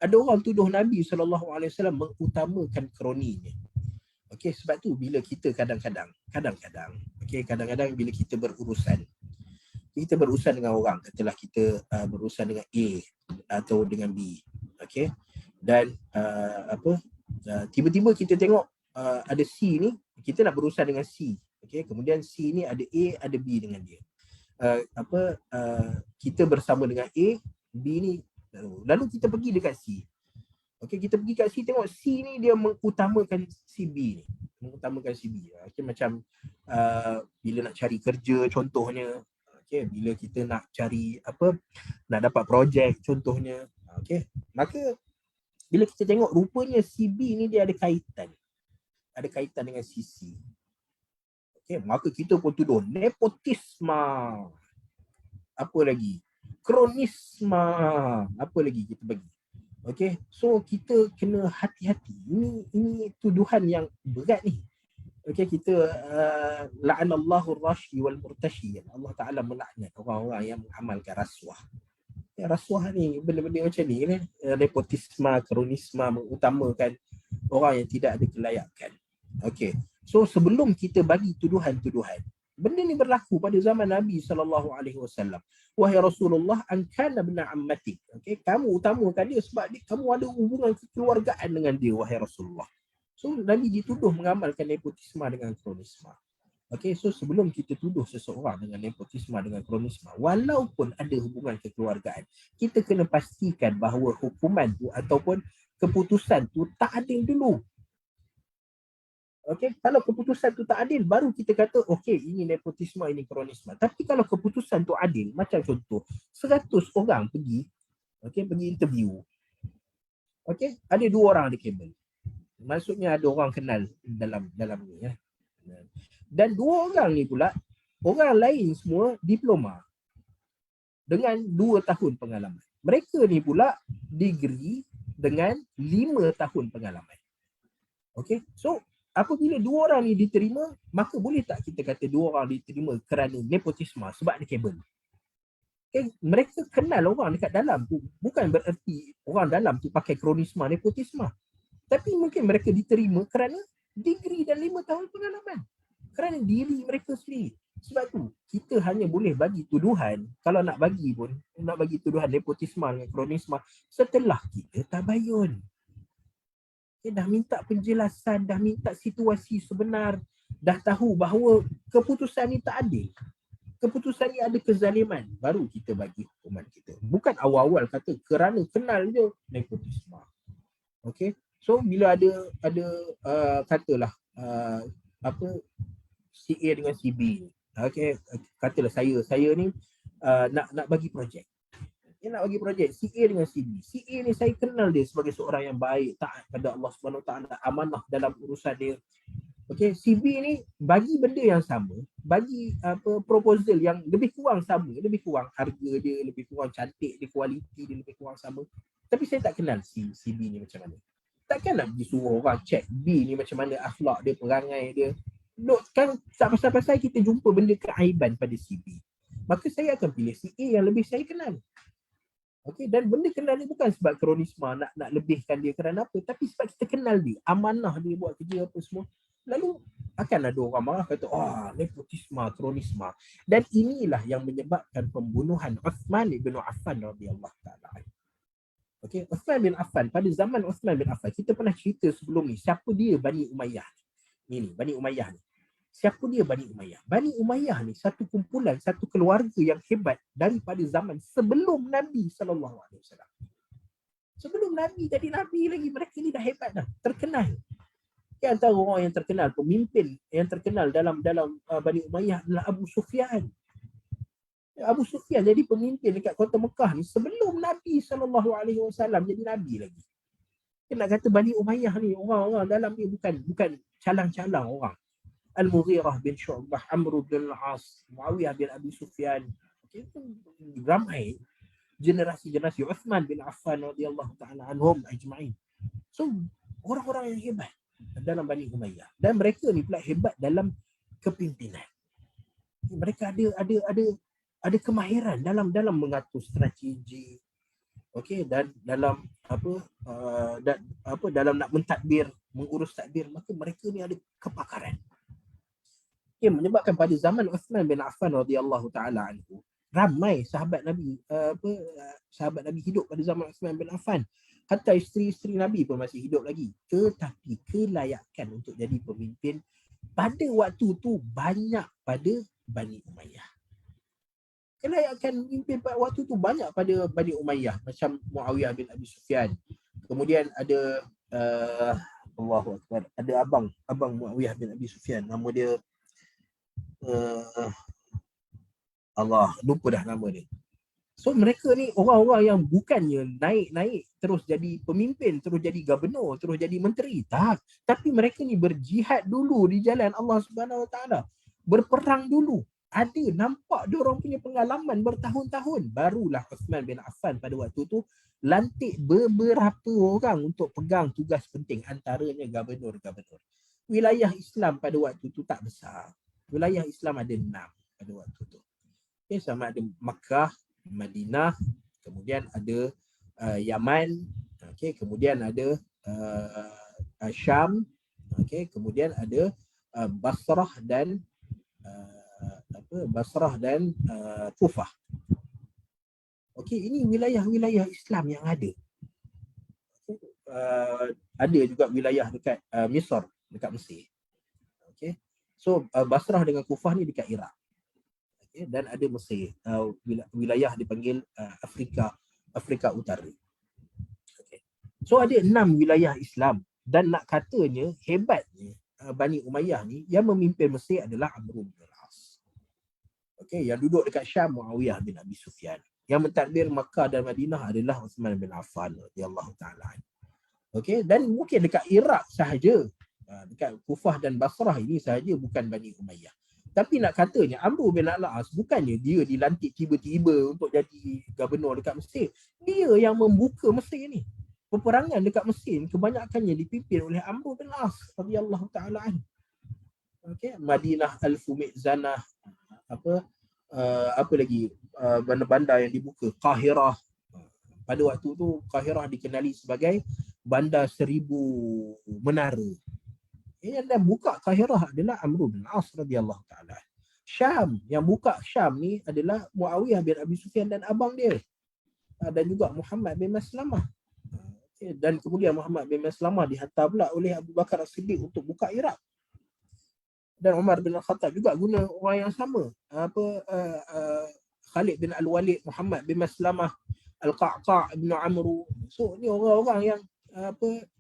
Ada orang tuduh Nabi sallallahu alaihi wasallam mengutamakan kroninya. Okey, sebab tu bila kita kadang-kadang bila kita berurusan dengan orang, katalah kita berurusan dengan A atau dengan B. Okey. Dan tiba-tiba kita tengok ada C ni, kita nak berurusan dengan C. Okey, kemudian C ni ada A, ada B dengan dia. Kita bersama dengan A, B ni lalu kita pergi dekat C. Okey, kita pergi kat C, tengok C ni dia mengutamakan si B ni. Okey, macam bila nak cari kerja contohnya. Okey, bila kita nak cari nak dapat projek contohnya. Okey, maka bila kita tengok rupanya si B ni dia ada kaitan dengan si C. Okey, maka kita pun tuduh nepotisma. Apa lagi? Kronisma. Apa lagi kita bagi? Okey, so kita kena hati-hati. Ini tuduhan yang berat ni. Okey, kita la'anallahu ar-rashi wal murtashi. Allah Taala melaknat orang-orang yang mengamalkan rasuah. Ya, rasuah ni benda-benda macam ni kan, nepotisma, kronisma, mengutamakan orang yang tidak ada kelayakan. Okey. So sebelum kita bagi tuduhan-tuduhan, benda ni berlaku pada zaman Nabi SAW. Wahai Rasulullah, ankana bin ammatik. Okey, kamu utamakan dia sebab kamu ada hubungan kekeluargaan dengan dia, wahai Rasulullah. So Nabi dituduh mengamalkan nepotisma dengan kronisma. Okey, so sebelum kita tuduh seseorang dengan nepotisma dengan kronisma, walaupun ada hubungan kekeluargaan, kita kena pastikan bahawa hukuman tu ataupun keputusan tu tak adil dulu. Okey, kalau keputusan tu tak adil, baru kita kata okey, ini nepotisme, ini kronisme. Tapi kalau keputusan tu adil, macam contoh 100 orang pergi interview. Okey, ada 2 orang ada kabel. Maksudnya ada orang kenal dalam ni ya. Dan 2 orang ni pula, orang lain semua diploma dengan 2 tahun pengalaman. Mereka ni pula degree dengan 5 tahun pengalaman. Okey, so apabila 2 orang ni diterima, maka boleh tak kita kata 2 orang diterima kerana nepotisme sebab ada kabel? Okay, mereka kenal orang dekat dalam tu. Bukan bererti orang dalam tu pakai kronisma, nepotisme. Tapi mungkin mereka diterima kerana degree dan 5 tahun pengalaman. Kerana diri mereka sendiri. Sebab tu, kita hanya boleh bagi tuduhan, kalau nak bagi pun, nak bagi tuduhan nepotisme dengan kronisma setelah kita tabayun. Dah minta penjelasan, dah minta situasi sebenar, dah tahu bahawa keputusan ni tak adil, keputusan ni ada kezaliman, baru kita bagi hukuman kita. Bukan awal-awal kata kerana kenal je nepotisme. Okey, so bila ada katalah si A dengan si B, okey, katalah saya ni nak bagi projek. Dia nak bagi projek si A dengan si B. Si A ni saya kenal dia sebagai seorang yang baik, taat pada Allah Subhanahu Wa Taala, amanah dalam urusan dia. Okey, si B ni bagi benda yang sama, bagi proposal yang lebih kurang sama, lebih kurang harga dia, lebih kurang cantik dia, kualiti dia lebih kurang sama. Tapi saya tak kenal si B ni macam mana. Takkan nak pergi suruh orang check B ni macam mana akhlak dia, perangai dia. Kan tak pasal-pasal kita jumpa benda keaiban pada si B. Maka saya akan pilih si A yang lebih saya kenal. Okey, dan benda kenal ni bukan sebab kronisma nak lebihkan dia kerana apa, tapi sebab kita kenal dia, amanah dia buat kerja apa semua. Lalu akan ada orang marah kata, nepotisma, kronisma. Dan inilah yang menyebabkan pembunuhan Uthman ibn Affan radhiyallahu taala. Okey, Uthman bin Affan, pada zaman Uthman bin Affan, kita pernah cerita sebelum ni, siapa dia Bani Umayyah ni? Bani Umayyah ni. Siapa dia Bani Umayyah? Bani Umayyah ni satu kumpulan, satu keluarga yang hebat daripada zaman sebelum Nabi SAW. Sebelum Nabi jadi Nabi lagi, mereka ni dah hebat dah, terkenal. Di antara orang yang terkenal, pemimpin yang terkenal dalam Bani Umayyah adalah Abu Sufyan. Abu Sufyan jadi pemimpin dekat kota Mekah ni sebelum Nabi SAW jadi Nabi lagi. Kita nak kata Bani Umayyah ni, orang-orang dalam dia bukan calang-calang orang. Al-Mughirah bin Syu'bah, Amr bin Al-As, Muawiyah bin Abi Sufyan. Okay, ramai generasi-generasi, Uthman bin Affan radhiyallahu ta'ala anhum ajma'in. So, orang-orang yang hebat dalam Bani Umayyah. Dan mereka ni pula hebat dalam kepimpinan. Mereka ada kemahiran dalam mengatur strategi, okey, dan dalam dalam nak mentadbir, mengurus tadbir, maka mereka ni ada kepakaran. Okay, menyebabkan pada zaman Uthman bin Affan radhiyallahu taala anhu, ramai sahabat Nabi sahabat Nabi hidup pada zaman Uthman bin Affan. Hatta isteri-isteri Nabi pun masih hidup lagi. Tetapi kelayakan untuk jadi pemimpin pada waktu tu banyak pada Bani Umayyah. Kelayakan pemimpin pada waktu tu banyak pada Bani Umayyah, macam Muawiyah bin Abi Sufyan. Kemudian ada Allahu Akbar, ada abang Muawiyah bin Abi Sufyan, nama dia Allah, lupa dah nama dia. So mereka ni orang-orang yang bukannya naik-naik terus jadi pemimpin, terus jadi gubernur, terus jadi menteri. Tak. Tapi mereka ni berjihad dulu di jalan Allah Subhanahu Wa Taala. Berperang dulu. Ada, nampak dia orang punya pengalaman bertahun-tahun. Barulah Uthman bin Affan pada waktu tu lantik beberapa orang untuk pegang tugas penting, antaranya gubernur-gubernur. Wilayah Islam pada waktu tu tak besar. Wilayah Islam ada 6 pada waktu tu. Okay, sama ada Makkah, Madinah, kemudian ada Yaman, okay, kemudian ada Syam, okay, kemudian ada Basrah dan Kufah. Okey, ini wilayah-wilayah Islam yang ada. Ada juga wilayah dekat Misr, dekat Mesir. Okey. So Basrah dengan Kufah ni dekat Iraq. Okay, dan ada Mesir, wilayah dipanggil Afrika Utara. Okay. So ada 6 wilayah Islam, dan nak katanya hebatnya Bani Umayyah ni, yang memimpin Mesir adalah Amr bin Al-As. Okay, yang duduk dekat Syam Muawiyah bin Abi Sufyan. Yang mentadbir Makkah dan Madinah adalah Uthman bin Affan radhiyallahu taala. Okay, dan mungkin dekat Iraq sahaja, dekat Kufah dan Basrah ini sahaja, bukan Bani Umayyah. Tapi nak katanya Amr bin Al-As bukannya dia dilantik tiba-tiba untuk jadi gubernur dekat Mesir. Dia yang membuka Mesir ni. Peperangan dekat Mesir kebanyakannya dipimpin oleh Amr bin Al-As radhiyallahu taala anhu. Okey, Madinah Al-Fumizanah, apa lagi bandar-bandar yang dibuka, Qahirah. Pada waktu tu Qahirah dikenali sebagai bandar 1000 menara. Yang dah buka Qahirah adalah Amr bin Al-As radhiyallahu taala. Syam, yang buka Syam ni adalah Muawiyah bin Abi Sufyan dan abang dia. Dan juga Muhammad bin Maslamah. Dan kemudian Muhammad bin Maslamah dihantar pula oleh Abu Bakar As-Siddiq untuk buka Iraq. Dan Umar bin Al-Khattab juga guna orang yang sama. Khalid bin Al-Walid, Muhammad bin Maslamah, Al-Qa'qa' bin Amru. So ni orang-orang yang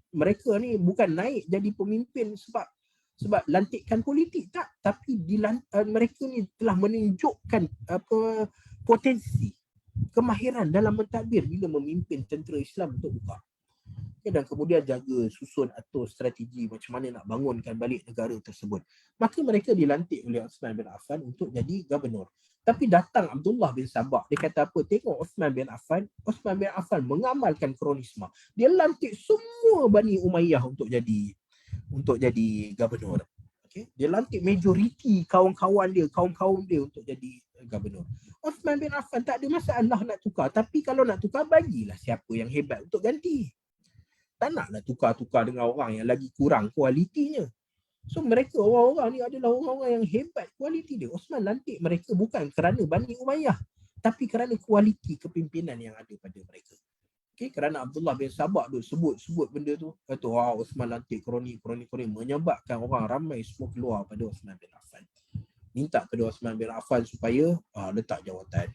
mereka ni bukan naik jadi pemimpin sebab lantikan politik, tak, tapi mereka ni telah menunjukkan potensi, kemahiran dalam mentadbir bila memimpin tentera Islam untuk buka. Okay, dan kemudian jaga susun atur strategi macam mana nak bangunkan balik negara tersebut. Maka mereka dilantik oleh Uthman bin Affan untuk jadi gubernur. Tapi datang Abdullah bin Sabah, dia kata apa? Tengok Uthman bin Affan mengamalkan kronisma. Dia lantik semua Bani Umayyah untuk jadi gubernur. Okay? Dia lantik majoriti kaum dia untuk jadi gubernur. Uthman bin Affan tak ada masalah nak tukar, tapi kalau nak tukar, bagilah siapa yang hebat untuk ganti. Tak naklah tukar-tukar dengan orang yang lagi kurang kualitinya. So mereka, orang-orang ni adalah orang-orang yang hebat kualiti dia. Uthman lantik mereka bukan kerana Bani Umayyah, tapi kerana kualiti kepimpinan yang ada pada mereka. Okay, kerana Abdullah bin Sabah tu sebut benda tu, kata wah Osman lantik kroni, menyebabkan orang ramai semua keluar pada Osman bin Affan. Minta pada Osman bin Affan supaya letak jawatan.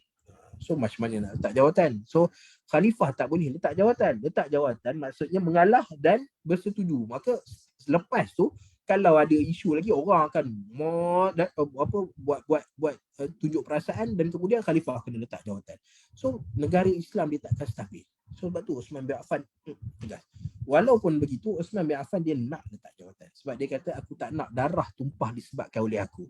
So macam mana nak letak jawatan? So khalifah tak boleh letak jawatan. Letak jawatan maksudnya mengalah dan bersetuju. Maka lepas tu kalau ada isu lagi, orang akan buat tunjuk perasaan dan kemudian khalifah kena letak jawatan. So negara Islam dia takkan stabil. So sebab tu Osman bin Affan tegas. Walaupun begitu, Osman bin Affan dia nak letak jawatan. Sebab dia kata aku tak nak darah tumpah disebabkan oleh aku.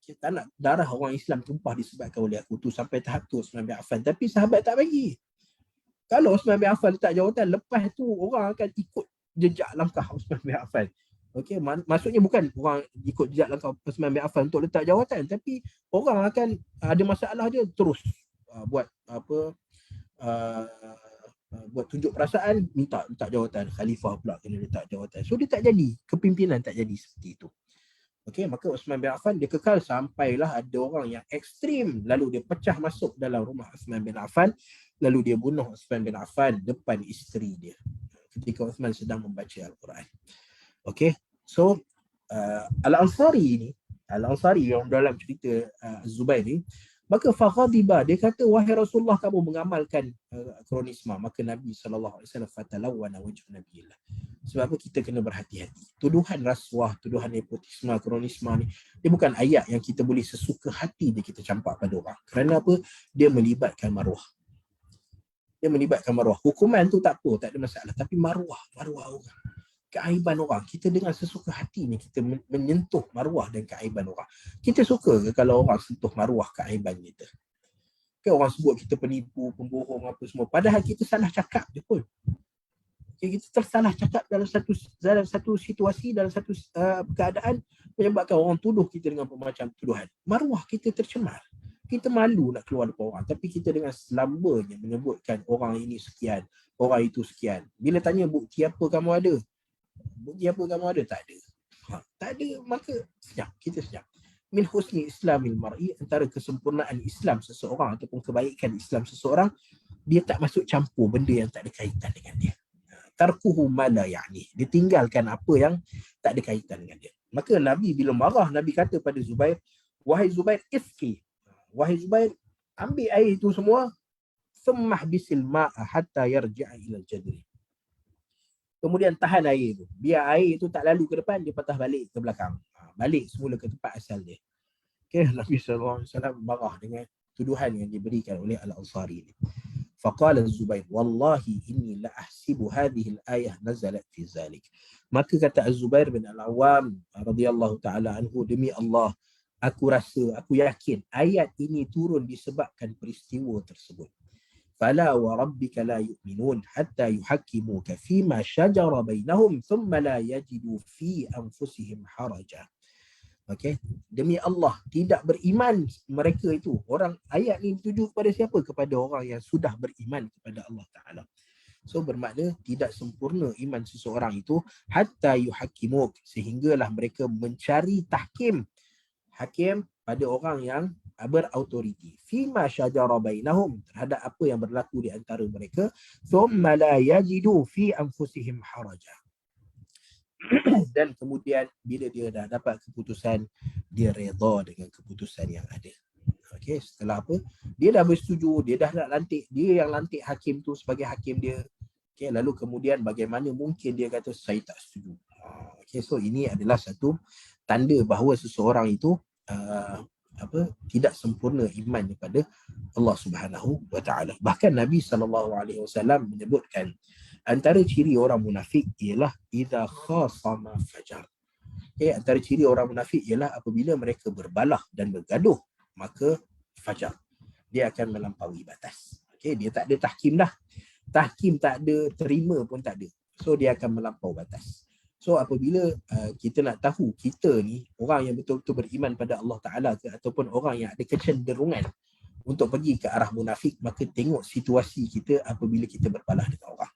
Saya tak nak darah orang Islam tumpah disebabkan oleh aku tu sampai tahap tu Osman bin Affan. Tapi sahabat tak bagi. Kalau Osman bin Affan letak jawatan, lepas tu orang akan ikut jejak langkah Osman bin Affan. Okey, maksudnya bukan orang ikut jejak langkah Osman bin Affan untuk letak jawatan, tapi orang akan ada masalah dia terus buat buat tunjuk perasaan, minta letak jawatan, khalifah pula kena letak jawatan. So dia tak jadi, kepimpinan tak jadi seperti itu. Okey, maka Osman bin Affan dia kekal sampailah ada orang yang ekstrim, lalu dia pecah masuk dalam rumah Osman bin Affan, lalu dia bunuh Osman bin Affan depan isteri dia ketika Osman sedang membaca Al-Quran. Okey, so Al-Ansari yang dalam cerita Zubair ni, maka faghadiba, dia kata wahai Rasulullah, kamu mengamalkan kronisma. Maka Nabi SAW fatalawana wajh Nabiillah. Sebab apa kita kena berhati-hati. Tuduhan rasuah, tuduhan nepotisme, kronisma ni, dia bukan ayat yang kita boleh sesuka hati dia kita campak pada orang. Kerana apa? Dia melibatkan maruah. Hukuman tu tak apa, tak ada masalah. Tapi maruah orang. Keaiban orang. Kita dengan sesuka hati ni kita menyentuh maruah dan keaiban orang. Kita suka ke kalau orang sentuh maruah keaiban kita? Orang sebut kita penipu, pembohong apa semua. Padahal kita salah cakap je pun. Kita tersalah cakap dalam satu situasi, dalam satu keadaan menyebabkan orang tuduh kita dengan macam tuduhan. Maruah kita tercemar. Kita malu nak keluar depan orang, tapi kita dengan selambanya menyebutkan orang ini sekian, orang itu sekian. Bila tanya bukti apa kamu ada? Tak ada. Tak ada, maka kita senyap. Min husni islamil mar'i, antara kesempurnaan Islam seseorang ataupun kebaikan Islam seseorang, dia tak masuk campur benda yang tak ada kaitan dengan dia. Tarkuhu ma la ya'ni, dia tinggalkan apa yang tak ada kaitan dengan dia. Maka Nabi bila marah, Nabi kata pada Zubair, wahai Zubair, wahai Zubair, ambil air itu semua, thummah bisil ma'a hatta yarji'a ila al-jadri. Kemudian tahan air itu. Biar air itu tak lalu ke depan, dia patah balik ke belakang. Balik semula ke tempat asal dia. Okay, Nabi SAW marah dengan tuduhan yang diberikan oleh Al-Ansari ini. Faqala Az-Zubair, wallahi inni la ahsibu hadhihi al-ayah nazalat fi zalik. Maka kata Az-Zubair bin Al-Awwam radhiyallahu taala anhu, demi Allah, aku yakin ayat ini turun disebabkan peristiwa tersebut. Fala wa rabbika la yu'minun hatta yuhakkimuka fima shajara bainahum thumma la yajidu fi anfusihim haraja. Okey, demi Allah tidak beriman mereka itu. Orang ayat ni dituju kepada siapa? Kepada orang yang sudah beriman kepada Allah Taala. So bermakna tidak sempurna iman seseorang itu hatta yuhakimuk, sehinggalah mereka mencari hakim pada orang yang berautoriti. Fima syajara bainahum, terhadap apa yang berlaku di antara mereka. Thumma la yajidu fi anfusihim haraja. Dan kemudian bila dia dah dapat keputusan, dia redha dengan keputusan yang ada. Okey, setelah apa? Dia dah bersetuju, dia dah nak lantik, dia yang lantik hakim tu sebagai hakim dia. Okey, lalu kemudian bagaimana mungkin dia kata saya tak setuju. Okey, so ini adalah satu tanda bahawa seseorang itu tidak sempurna iman kepada Allah Subhanahu wa taala. Bahkan Nabi SAW menyebutkan antara ciri orang munafik ialah idza khasama fajar. Okay, antara ciri orang munafik ialah apabila mereka berbalah dan bergaduh, maka fajar. Dia akan melampaui batas. Okay, dia tak ada tahkim dah. Tahkim tak ada, terima pun tak ada. So dia akan melampau batas. So apabila kita nak tahu kita ni orang yang betul-betul beriman pada Allah Ta'ala ke, ataupun orang yang ada kecenderungan untuk pergi ke arah munafik, maka tengok situasi kita apabila kita berbalah dengan orang.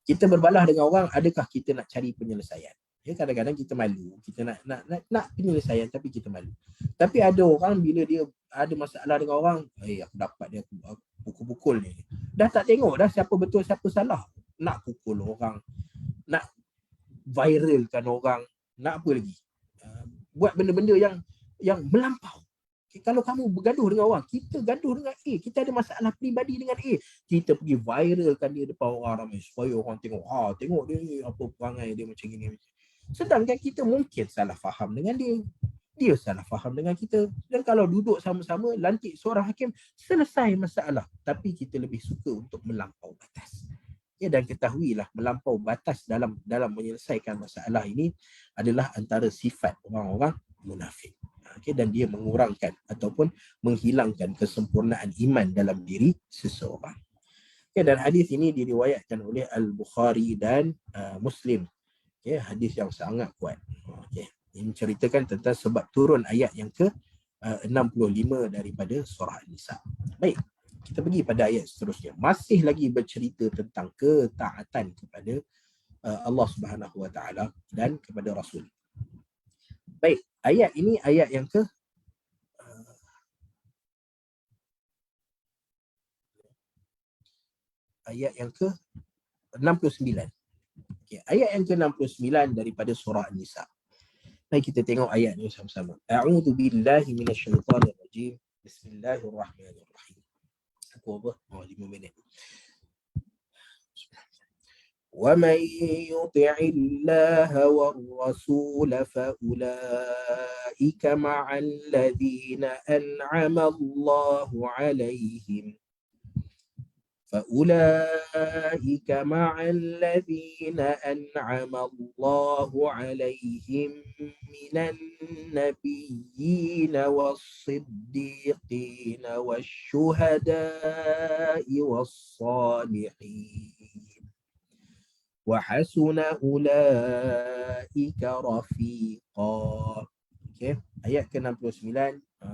Kita berbalah dengan orang, adakah kita nak cari penyelesaian? Ya, kadang-kadang kita malu, kita nak penyelesaian tapi kita malu. Tapi ada orang bila dia ada masalah dengan orang, aku dapat dia, aku pukul-pukul ni. Dah tak tengok dah siapa betul siapa salah. Nak pukul orang, nak viralkan orang, nak apa lagi? Buat benda-benda yang melampau. Kalau kamu bergaduh dengan orang, kita gaduh dengan A, kita ada masalah peribadi dengan A, kita pergi viralkan dia depan orang ramai supaya orang tengok, tengok dia apa perangai dia macam gini. Sedangkan kita mungkin salah faham dengan dia salah faham dengan kita. Dan kalau duduk sama-sama, lantik seorang hakim, selesai masalah. Tapi kita lebih suka untuk melampau batas. Dan ketahuilah melampau batas dalam menyelesaikan masalah ini adalah antara sifat orang-orang munafik. Dan dia mengurangkan ataupun menghilangkan kesempurnaan iman dalam diri seseorang. Dan hadis ini diriwayatkan oleh Al-Bukhari dan Muslim. Hadis yang sangat kuat. Ini menceritakan tentang sebab turun ayat yang ke-65 daripada surah An-Nisa. Baik, kita pergi pada ayat seterusnya. Masih lagi bercerita tentang ketaatan kepada Allah Subhanahu Wa Taala dan kepada Rasul. Baik, ayat ini ayat yang ke-69. Ayat yang ke-69 daripada surah An-Nisa. Baik, kita tengok ayat ni sama-sama. A'udzu billahi minasyaitonir rajim. Bismillahirrahmanirrahim. Aku apa? 5 minit. وَمَنْ يُطِعِ اللَّهَ وَالرَّسُولَ فَأُولَئِكَ مَعَ الَّذِينَ أَنْعَمَ اللَّهُ عَلَيْهِمْ فأولئك مع الذين أنعم الله عليهم من النبيين والصديقين والشهداء والصالحين وحسن أولئك رفيقا. Ayat ke-69.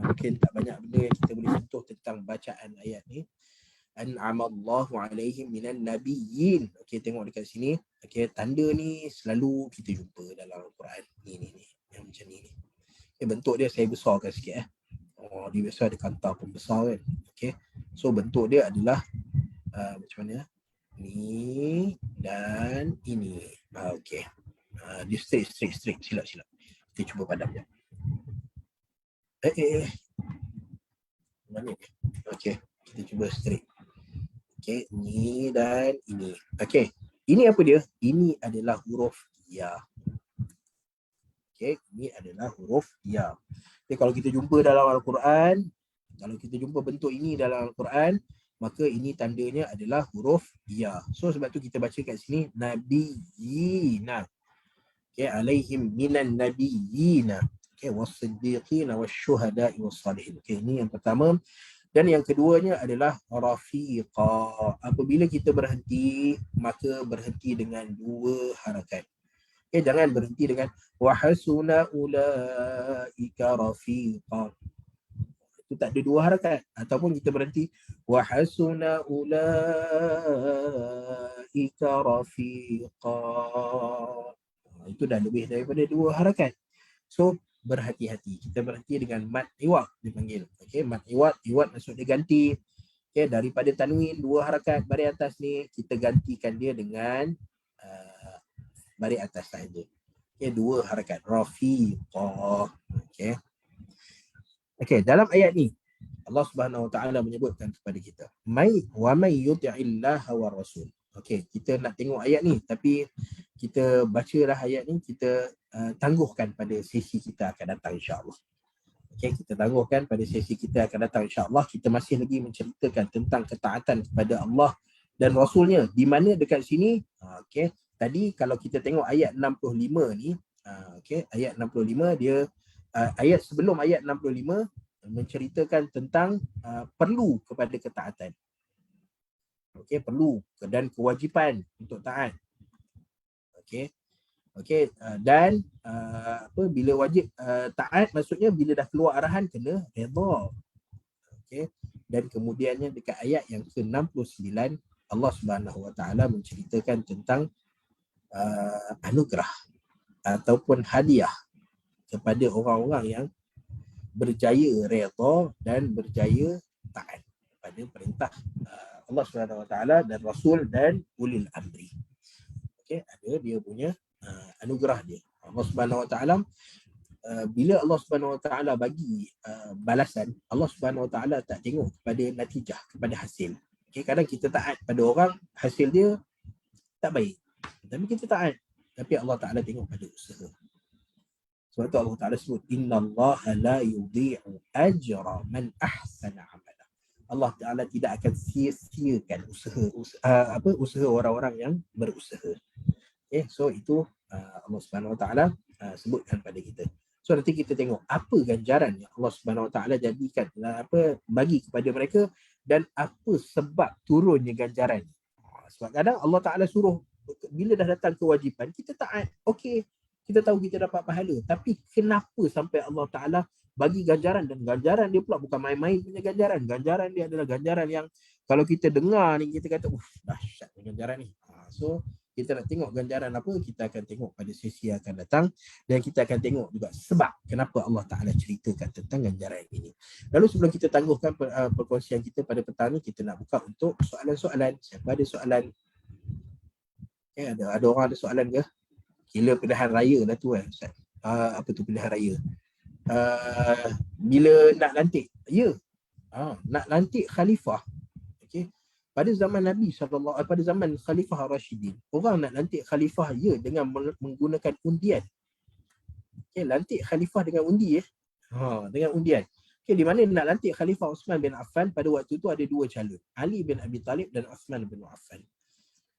Mungkin tak banyak benda yang kita boleh sentuh tentang bacaan ayat ni. An'amallahu alaihim minan nabiyyin. Tengok dekat sini. Tanda ni selalu kita jumpa dalam Al-Quran. Ni yang macam ni. Bentuk dia saya besarkan sikit. Dia biasa ada kantar pembesar kan. So bentuk dia adalah macam mana? Ni dan ini. Dia straight. Silap. Kita cuba padam je. Mana ni? Kita cuba straight. Ni dan ini. Ini apa dia? Ini adalah huruf ya. Ini adalah huruf ya. Kalau kita jumpa dalam Al-Quran, kalau kita jumpa bentuk ini dalam Al-Quran, maka ini tandanya adalah huruf ya. So sebab tu kita baca kat sini nabiyina. Alaihim minan nabiyina. Was-siddiqina was-syuhada'i was-salihin. Ini yang pertama. Dan yang keduanya adalah rafiqa. Apabila kita berhenti, maka berhenti dengan 2 harakat. Jangan berhenti dengan wa hasuna ulaika rafiqa. Itu tak ada 2 harakat. Ataupun kita berhenti wa hasuna ulaika rafiqa. Itu dah lebih daripada 2 harakat. So berhati-hati. Kita berhenti dengan mat iwad dipanggil. Mat iwad maksud dia ganti. Daripada tanwin 2 harakat baris atas ni, kita gantikan dia dengan baris atas saja. 2 harakat. Rafiqah. Dalam ayat ni Allah Subhanahu Wa Taala menyebutkan kepada kita, wa may yuti'illaha war rasul. Kita nak tengok ayat ni, tapi kita bacalah ayat ni, kita tangguhkan pada sesi kita akan datang insya-Allah. Kita tangguhkan pada sesi kita akan datang insya-Allah. Kita masih lagi menceritakan tentang ketaatan kepada Allah dan Rasulnya. Di mana dekat sini, tadi kalau kita tengok ayat 65 ni, ayat 65 dia ayat sebelum ayat 65 menceritakan tentang perlu kepada ketaatan. Perlu dan kewajipan untuk taat. Dan bila wajib taat, maksudnya bila dah keluar arahan kena redha. Dan kemudiannya dekat ayat yang ke-69 Allah Subhanahu Wa Taala menceritakan tentang anugerah ataupun hadiah kepada orang-orang yang berjaya redha dan berjaya taat pada perintah Allah Subhanahu Wa Taala dan Rasul dan ulil amri. Okey, ada dia punya anugerah dia. Allah Subhanahu Wa Taala bila Allah Subhanahu Wa Taala bagi balasan, Allah Subhanahu Wa Taala tak tengok kepada natijah, kepada hasil. Okey, kadang kita taat pada orang, hasil dia tak baik. Tapi kita taat. Tapi Allah Taala tengok pada usaha. Sebab tu Allah Taala sebut innallaha la yudhi'u ajra man ahsana amala. Allah Taala tidak akan sia-siakan usaha orang-orang yang berusaha. Okay, so itu Allah Subhanahu Wa Taala sebutkan pada kita. So nanti kita tengok apa ganjaran yang Allah Subhanahu Wa Taala jadikan bagi kepada mereka dan apa sebab turunnya ganjaran. Sebab kadang Allah Taala suruh bila dah datang kewajipan kita taat. Okey, kita tahu kita dapat pahala, tapi kenapa sampai Allah Taala bagi ganjaran, dan ganjaran dia pula bukan main-main punya ganjaran. Ganjaran dia adalah ganjaran yang kalau kita dengar ni kita kata dahsyat ganjaran ni. So kita nak tengok ganjaran apa, kita akan tengok pada sesi yang akan datang, dan kita akan tengok juga sebab kenapa Allah Ta'ala ceritakan tentang ganjaran ini. Lalu sebelum kita tangguhkan perkongsian kita pada petang ni, kita nak buka untuk soalan-soalan. Siapa ada soalan? Ada orang ada soalan ke? Kira pilihan raya dah tu Ustaz. Apa tu pilihan raya? Bila nak lantik? Ya. Nak lantik khalifah. Okey. Pada zaman Nabi pada zaman Khalifah Rashidin, orang nak lantik khalifah dengan menggunakan undian. Okey, lantik khalifah dengan undi dengan undian. Okey, di mana nak lantik Khalifah Uthman bin Affan pada waktu itu ada dua calon, Ali bin Abi Talib dan Uthman bin Affan.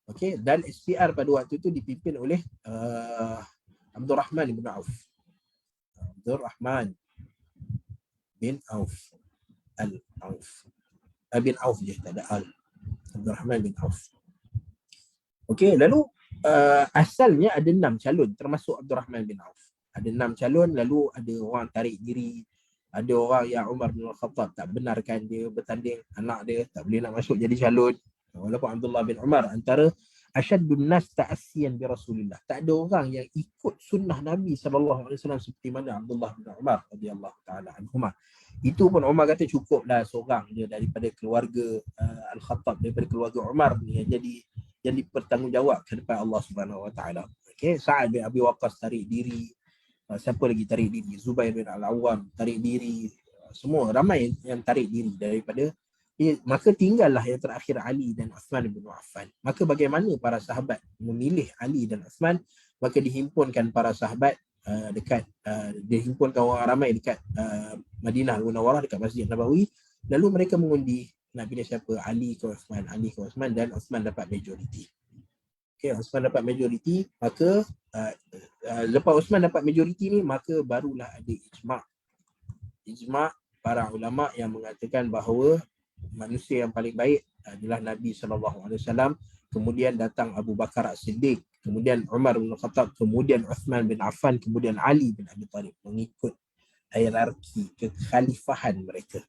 Okey, dan SPR pada waktu itu dipimpin oleh Abdul Rahman bin Auf. Abdul Rahman bin Auf. Bin Auf je, tak ada Al. Abdul Rahman bin Auf. Okey, lalu asalnya ada 6 calon termasuk Abdul Rahman bin Auf. Ada 6 calon, lalu ada orang tarik diri. Ada orang yang Umar bin Khattab tak benarkan dia bertanding, anak dia tak boleh nak masuk jadi calon. Walaupun Abdullah bin Umar antara asyaddun nas ta'assiyan bi Rasulillah. Tak ada orang yang ikut sunnah Nabi SAW seperti mana Abdullah bin Umar radhiyallahu taala anhuma. Itu pun Umar kata cukuplah seorang dia daripada keluarga Al-Khattab, daripada keluarga Umar ni yang jadi bertanggungjawab ke depan Allah Subhanahu Wa Taala. Okey, Sa'ad bin Abi Waqqas tarik diri. Siapa lagi tarik diri? Zubair bin Al-Awwam tarik diri. Semua ramai yang tarik diri daripada maka tinggallah yang terakhir Ali dan Uthman bin Affan. Maka bagaimana para sahabat memilih Ali dan Uthman? Maka dihimpunkan para sahabat dihimpunkan orang ramai dekat Madinah Al-Munawwarah, dekat Masjid Nabawi. Lalu mereka mengundi nak pilih siapa, Ali ke Uthman, dan Uthman dapat majoriti. Okay, Uthman dapat majoriti, maka lepas Uthman dapat majoriti ni, maka barulah ada ijma' para ulama yang mengatakan bahawa manusia yang paling baik adalah Nabi SAW, kemudian datang Abu Bakar As-Siddiq, kemudian Umar bin Khattab, kemudian Uthman bin Affan, kemudian Ali bin Abi Talib, mengikut hierarki kekhalifahan mereka.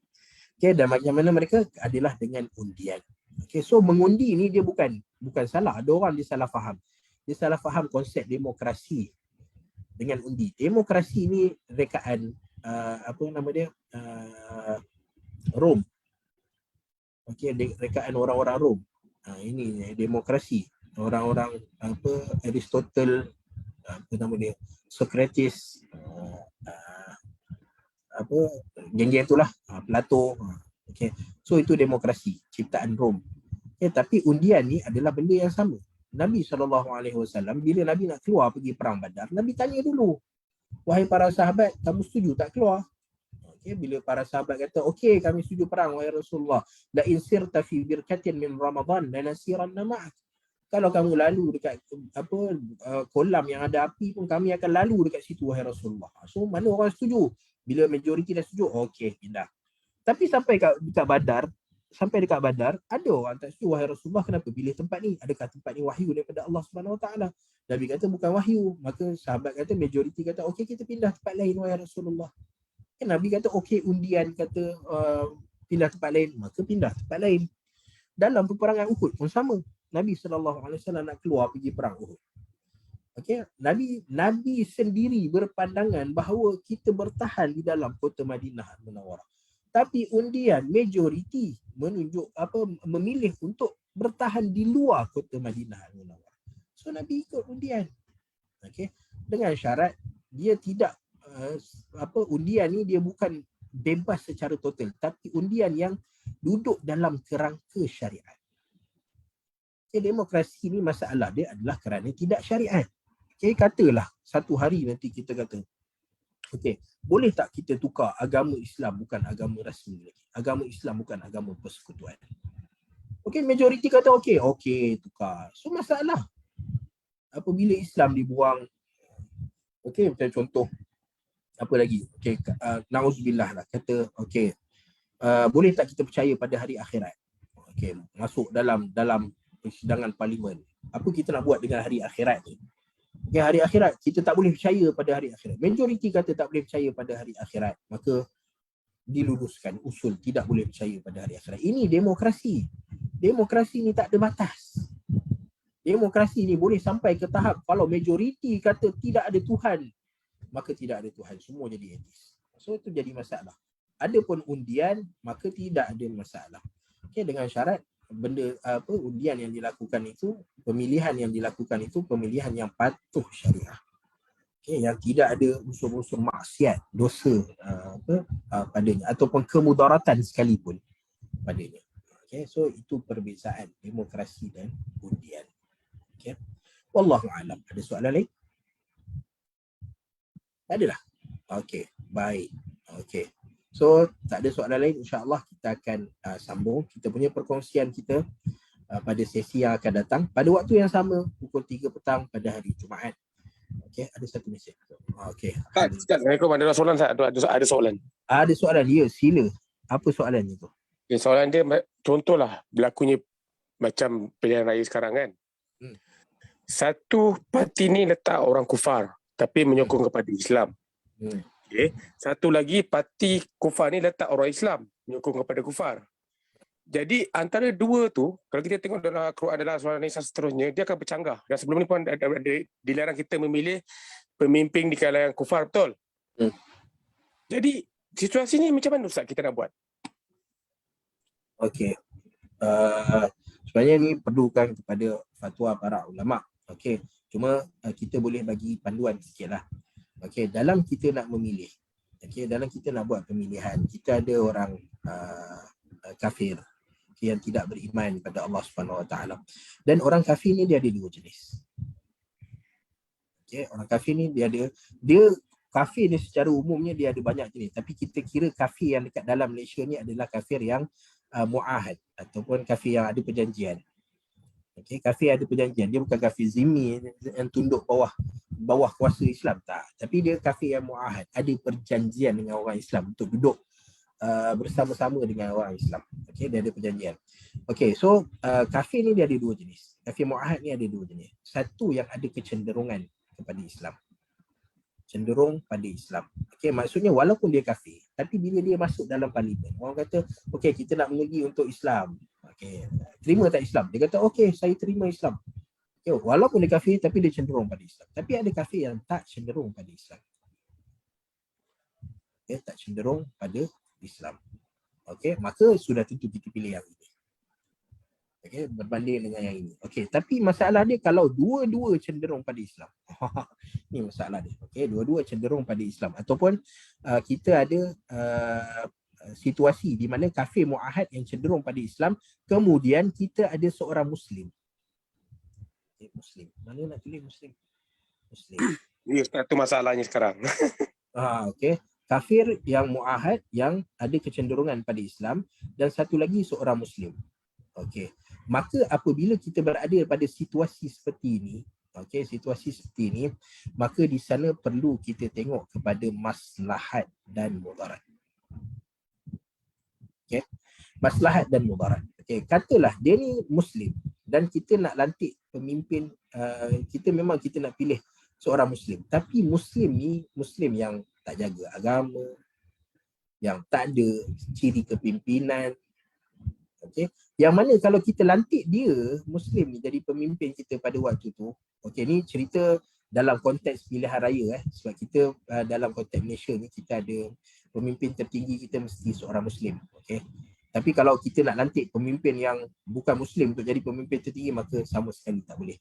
Okay, dan bagaimana mereka adalah dengan undian. Okay, so mengundi ni dia bukan salah. Ada orang dia salah faham. Dia salah faham konsep demokrasi dengan undi. Demokrasi ni rekaan Rom. Okey, rekaan orang-orang Rom. Ini demokrasi. Orang-orang Aristotle, Socrates, geng-geng itulah, Plato. Okey. So itu demokrasi, ciptaan Rom. Tapi undian ni adalah benda yang sama. Nabi SAW bila Nabi nak keluar pergi perang Badar, Nabi tanya dulu, wahai para sahabat, kamu setuju tak keluar? Okay, bila para sahabat kata, okey, kami setuju perang wahai Rasulullah, la in sirta fi birkatin min Ramadan lanasiranna ma'ak. Kalau kamu lalu dekat kolam yang ada api pun, kami akan lalu dekat situ wahai Rasulullah. So mana orang setuju? Bila majoriti dah setuju, okey, pindah. Tapi sampai dekat Badar, ada orang tak setuju, wahai Rasulullah, kenapa pilih tempat ni? Adakah tempat ni wahyu daripada Allah Subhanahu Wa Taala? Nabi kata bukan wahyu. Maka sahabat kata, majoriti kata, okey, kita pindah tempat lain wahai Rasulullah. Nabi kata okey, undian kata pindah tempat lain, maka pindah tempat lain. Dalam peperangan Uhud pun sama. Nabi SAW nak keluar pergi perang Uhud. Okey, Nabi sendiri berpandangan bahawa kita bertahan di dalam kota Madinah Al-Munawwarah. Tapi undian majoriti menunjuk memilih untuk bertahan di luar kota Madinah Munawwarah. So Nabi ikut undian. Okey, dengan syarat dia tidak undian ni dia bukan bebas secara total, tapi undian yang duduk dalam kerangka syariat. Okay, demokrasi ni masalah dia adalah kerana tidak syariat. Okay, katalah satu hari nanti kita kata, okay, boleh tak kita tukar agama Islam bukan agama rasmi lagi. Agama Islam bukan agama persekutuan. Okay, majoriti kata okay, tukar. So masalah. Apabila Islam dibuang, okay, macam contoh, apa lagi? Okay, na'udzubillah lah, kata, okay, boleh tak kita percaya pada hari akhirat? Okay, masuk dalam persidangan parlimen. Apa kita nak buat dengan hari akhirat ni? Okay, hari akhirat, kita tak boleh percaya pada hari akhirat. Majoriti kata tak boleh percaya pada hari akhirat. Maka diluruskan usul tidak boleh percaya pada hari akhirat. Ini demokrasi. Demokrasi ni tak ada batas. Demokrasi ni boleh sampai ke tahap kalau majoriti kata tidak ada Tuhan, maka tidak ada Tuhan. Semua jadi etis. So itu jadi masalah. Adapun undian, maka tidak ada masalah. Okay, dengan syarat benda undian yang dilakukan itu, pemilihan yang dilakukan itu pemilihan yang patuh syariah. Okay, yang tidak ada unsur-unsur maksiat, dosa padanya ataupun kemudaratan sekalipun padanya. Okay, so itu perbezaan demokrasi dan undian. Okay. Wallahu a'lam. Ada soalan lain? Tak adalah. Okey, baik. Okey. So, tak ada soalan lain, insya-Allah kita akan sambung kita punya perkongsian kita pada sesi yang akan datang pada waktu yang sama pukul 3 petang pada hari Jumaat. Okey, ada satu mesej. Okey. Assalamualaikum. Ada soalan tak? Ada soalan. Ada soalan, ya, sila. Apa soalannya tu? Okay, soalan dia contohlah berlakunya macam pilihan raya sekarang kan. Satu parti ni letak orang kufar tapi menyokong kepada Islam. Okay. Satu lagi parti kufar ni letak orang Islam menyokong kepada kufar. Jadi antara dua tu, kalau kita tengok dalam Quran, dalam surah Nisa seterusnya, dia akan bercanggah. Dan sebelum ni pun ada dilarang kita memilih pemimpin di kalangan kufar, betul? Jadi situasi ni macam mana Ustaz kita nak buat? Okey. Sebenarnya ni perlukan kepada fatwa para ulama. Okey. Cuma kita boleh bagi panduan sikitlah. Okey, dalam kita nak memilih, okey, dalam kita nak buat pemilihan, kita ada orang kafir yang tidak beriman pada Allah Subhanahu Wa Taala. Dan orang kafir ni dia ada dua jenis. Okey, orang kafir ni dia kafir ni secara umumnya dia ada banyak jenis, tapi kita kira kafir yang dekat dalam Malaysia ni adalah kafir yang muahad ataupun kafir yang ada perjanjian. Okey, kafir ada perjanjian. Dia bukan kafir zimmi yang tunduk bawah kuasa Islam, tak. Tapi dia kafir yang muahad, ada perjanjian dengan orang Islam untuk duduk bersama-sama dengan orang Islam. Okey, dia ada perjanjian. Okey, so kafir ni dia ada dua jenis. Kafir muahad ni ada dua jenis. Satu yang ada kecenderungan kepada Islam. Cenderung pada Islam. Okey, maksudnya walaupun dia kafir, tapi bila dia masuk dalam parlimen, orang kata, okey, kita nak mengundi untuk Islam. Okey, terima tak Islam? Dia kata, okey, saya terima Islam. Okay, walaupun dia kafir, tapi dia cenderung pada Islam. Tapi ada kafir yang tak cenderung pada Islam. Okay, tak cenderung pada Islam. Okey, maka sudah tentu kita pilih yang ini. Okey, berbanding dengan yang ini. Okey, tapi masalah dia kalau dua-dua cenderung pada Islam. Ini masalah dia. Okey, dua-dua cenderung pada Islam ataupun kita ada situasi di mana kafir muahad yang cenderung pada Islam, kemudian kita ada seorang Muslim. Okay, Muslim. Mana nak tulis Muslim? Muslim. Ini satu masalahnya sekarang. Okey. Kafir yang muahad yang ada kecenderungan pada Islam dan satu lagi seorang Muslim. Okey. Maka apabila kita berada pada situasi seperti ini, okey, situasi seperti ini, maka di sana perlu kita tengok kepada maslahat dan mudarat. Okey. Maslahat dan mudarat. Okey, katalah dia ni Muslim dan kita nak lantik pemimpin, kita nak pilih seorang Muslim. Tapi Muslim ni Muslim yang tak jaga agama, yang tak ada ciri kepimpinan. Okey, yang mana kalau kita lantik dia Muslim ni jadi pemimpin kita pada waktu tu. Okey, ni cerita dalam konteks pilihan raya sebab kita dalam konteks Malaysia ni kita ada pemimpin tertinggi kita mesti seorang Muslim. Okay? Tapi kalau kita nak lantik pemimpin yang bukan Muslim untuk jadi pemimpin tertinggi, maka sama sekali tak boleh.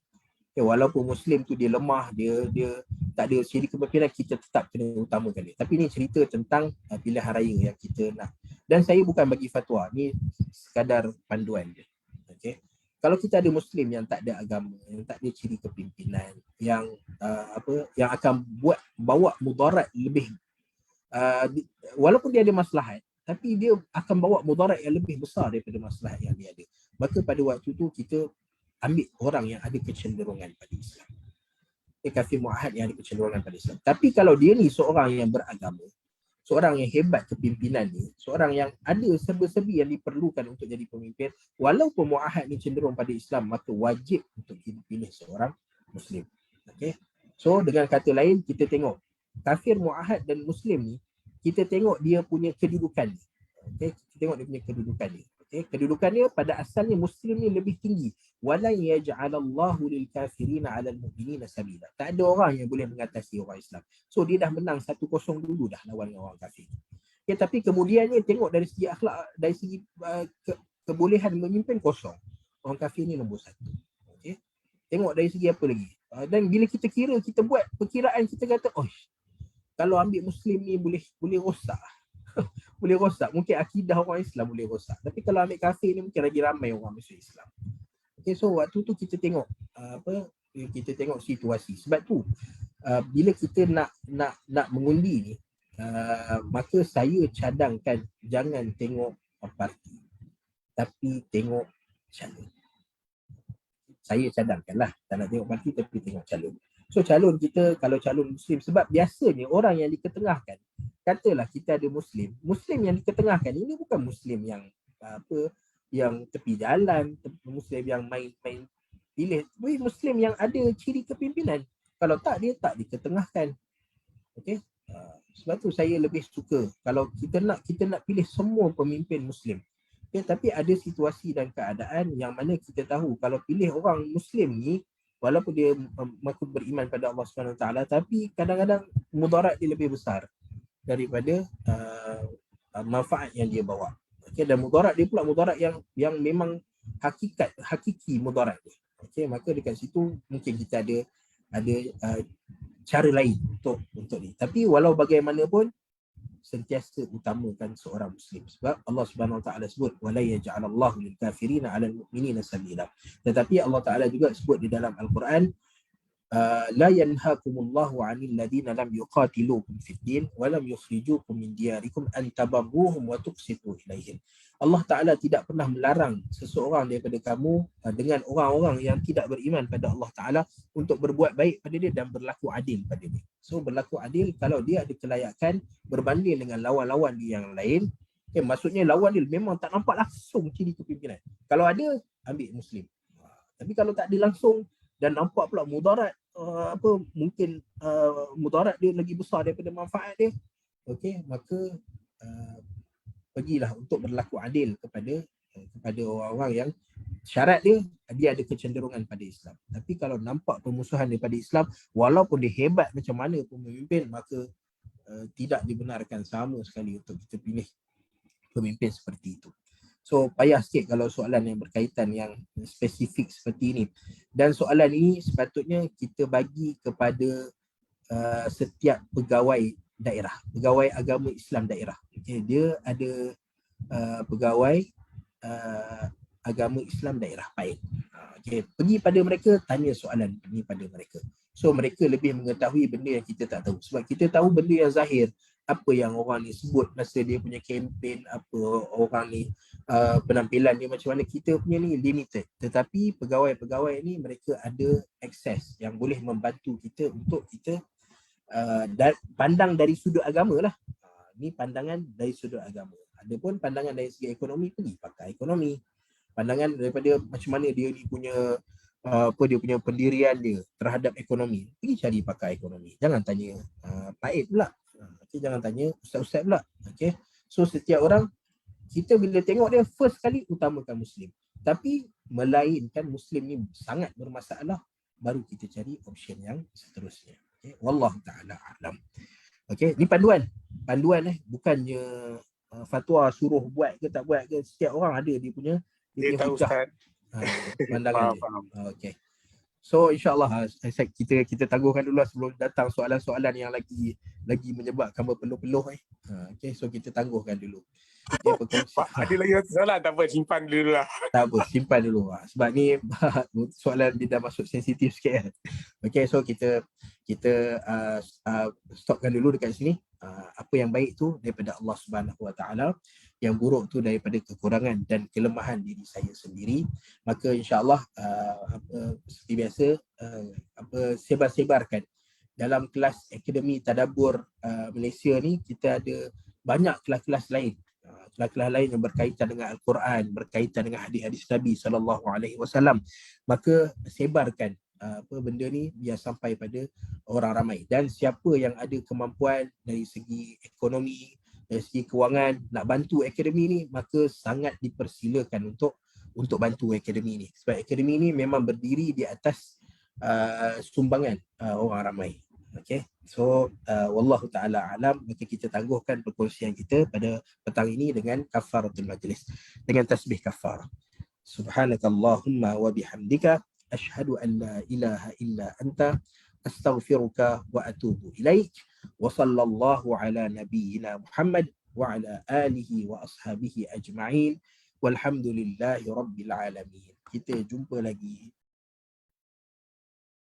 Okay, walaupun Muslim tu dia lemah, dia tak ada ciri kepimpinan, kita tetap kena utamakan dia. Tapi ni cerita tentang pilihan raya yang kita nak. Dan saya bukan bagi fatwa, ni sekadar panduan je. Okay? Kalau kita ada Muslim yang tak ada agama, yang tak ada ciri kepimpinan, yang yang akan bawa mudarat lebih, walaupun dia ada maslahat, tapi dia akan bawa mudarat yang lebih besar daripada maslahat yang dia ada. Maka pada waktu tu kita ambil orang yang ada kecenderungan pada Islam. Kafir muahad yang ada kecenderungan pada Islam. Tapi kalau dia ni seorang yang beragama, seorang yang hebat kepimpinan ni, seorang yang ada serba-serbi yang diperlukan untuk jadi pemimpin, walaupun muahad ni cenderung pada Islam, maka wajib untuk dipilih seorang Muslim. Okay? So dengan kata lain, kita tengok kafir muahad dan Muslim ni, kita tengok dia punya kedudukan ni. Okay? Kita tengok dia punya kedudukan ni. Okay? Kedudukan dia pada asalnya Muslim ni lebih tinggi. Wala yaj'alallahu lil kafirina 'alal mu'minina sabila. Tak ada orang yang boleh mengatasi orang Islam. So dia dah menang 1-0 dulu dah lawan orang kafir. Okay, tapi kemudiannya tengok dari segi akhlak, dari segi kebolehan memimpin kosong. Orang kafir ni nombor 1. Okay? Tengok dari segi apa lagi. Dan bila kita kira, kita buat perkiraan, kita kata, oh, kalau ambil Muslim ni boleh rosak. Boleh rosak. Mungkin akidah orang Islam boleh rosak. Tapi kalau ambil kafir ni mungkin lagi ramai orang masuk Islam. Okay, so waktu tu kita tengok kita tengok situasi. Sebab tu bila kita nak mengundi ni, maka saya cadangkan jangan tengok parti, tapi tengok calon. Saya cadangkanlah, tak nak tengok parti tapi tengok calon. So calon kita, kalau calon Muslim, sebab biasanya orang yang diketengahkan, katalah kita ada Muslim yang diketengahkan ini bukan Muslim yang yang tepi jalan, Muslim yang main-main pilih, Muslim yang ada ciri kepimpinan. Kalau tak, dia tak diketengahkan. Okay? Sebab tu saya lebih suka kalau kita nak pilih semua pemimpin Muslim. Okay? Tapi ada situasi dan keadaan yang mana kita tahu kalau pilih orang Muslim ni, walaupun dia mengaku beriman pada Allah SWT, tapi kadang-kadang mudarat dia lebih besar daripada manfaat yang dia bawa. Okay, dan mudarat dia pula mudarat yang memang hakiki mudarat dia. Okay, maka dekat situ mungkin kita ada cara lain untuk ni. Tapi walau bagaimanapun, sentiasa utamakan seorang Muslim. Sebab Allah Subhanahu Wa Taala sebut wala yaj'alallahu lil kafirina 'alal mu'minina sabila. Tetapi Allah Taala juga sebut di dalam Al-Quran, la yanhaakumullahu 'anil ladina lam yuqatilukum fid din wa lam yukhrijukum min diyarikum an tabarruhum wa tuqsitu ilaihim. Allah Taala tidak pernah melarang seseorang daripada kamu dengan orang-orang yang tidak beriman pada Allah Taala untuk berbuat baik pada dia dan berlaku adil pada dia. So berlaku adil kalau dia ada kelayakan berbanding dengan lawan-lawan dia yang lain. Okay, maksudnya lawan dia memang tak nampak langsung ciri kepimpinan. Kalau ada, ambil Muslim. Tapi kalau tak ada langsung dan nampak pula mudarat, mungkin mudarat dia lagi besar daripada manfaat dia, okey, maka pergilah untuk berlaku adil kepada orang-orang yang syarat dia ada kecenderungan pada Islam. Tapi kalau nampak permusuhan daripada Islam, walaupun dia hebat macam mana pun memimpin, maka tidak dibenarkan sama sekali untuk kita pilih pemimpin seperti itu. So payah sikit kalau soalan yang berkaitan yang spesifik seperti ini. Dan soalan ini sepatutnya kita bagi kepada setiap pegawai daerah, pegawai agama Islam daerah. Okay, dia ada pegawai agama Islam daerah PAID. Okay, pergi pada mereka, tanya soalan ini pada mereka. So mereka lebih mengetahui benda yang kita tak tahu. Sebab kita tahu benda yang zahir, apa yang orang ni sebut masa dia punya kempen, apa orang ni penampilan dia macam mana, kita punya ni limited. Tetapi pegawai-pegawai ni mereka ada akses yang boleh membantu kita untuk kita pandang dari sudut agama lah. Ni pandangan dari sudut agama. Adapun pandangan dari segi ekonomi, pergi pakai ekonomi. Pandangan daripada macam mana dia ni punya dia punya pendirian dia terhadap ekonomi, pergi cari pakar ekonomi. Jangan tanya PAID pula. Okay, jangan tanya ustaz-ustaz pula. Okay. So setiap orang, kita bila tengok dia, first kali utamakan Muslim. Tapi melainkan Muslim ni sangat bermasalah, baru kita cari option yang seterusnya. Okay. Wallahu ta'ala a'lam. Okey, ni panduan. Panduan bukannya fatwa suruh buat ke tak buat ke. Setiap orang ada dia punya Tahu hujah, Ustaz. pandangan dia. Faham. Okey. So insya-Allah kita tangguhkan dulu sebelum datang soalan-soalan yang lagi menyebabkan berpeluh-peluh. Okey, so kita tangguhkan dulu. Okay, Pak, ada lagi satu soalan, tak apa, simpan dulu lah. tak apa, simpan dulu. Sebab ni soalan dia dah masuk sensitif sikit kan. Okay, so kita stopkan dulu dekat sini. Apa yang baik tu daripada Allah Subhanahu Wa Taala, yang buruk tu daripada kekurangan dan kelemahan diri saya sendiri. Maka insya-Allah seperti biasa sebar-sebarkan dalam kelas Akademi Tadabbur Malaysia ni. Kita ada banyak kelas-kelas lain. Kelas-kelas lain yang berkaitan dengan Al-Quran, berkaitan dengan hadis-hadis Nabi SAW. Maka sebarkan benda ni biar sampai pada orang ramai. Dan siapa yang ada kemampuan dari segi ekonomi, dari segi kewangan, nak bantu akademi ni, maka sangat dipersilakan untuk bantu akademi ni. Sebab akademi ni memang berdiri di atas sumbangan orang ramai. Okay, so wallahu ta'ala alam. Maka kita tangguhkan perkongsian kita pada petang ini dengan kafaratul majlis, dengan tasbih kafarah. Subhanakallahumma wa bihamdika asyhadu an la ilaha illa anta astaghfiruka wa atubu ilaik. Wa sallallahu ala nabiyyina Muhammad wa ala alihi wa ashabihi ajma'in. Walhamdulillahi rabbil alamin. Kita jumpa lagi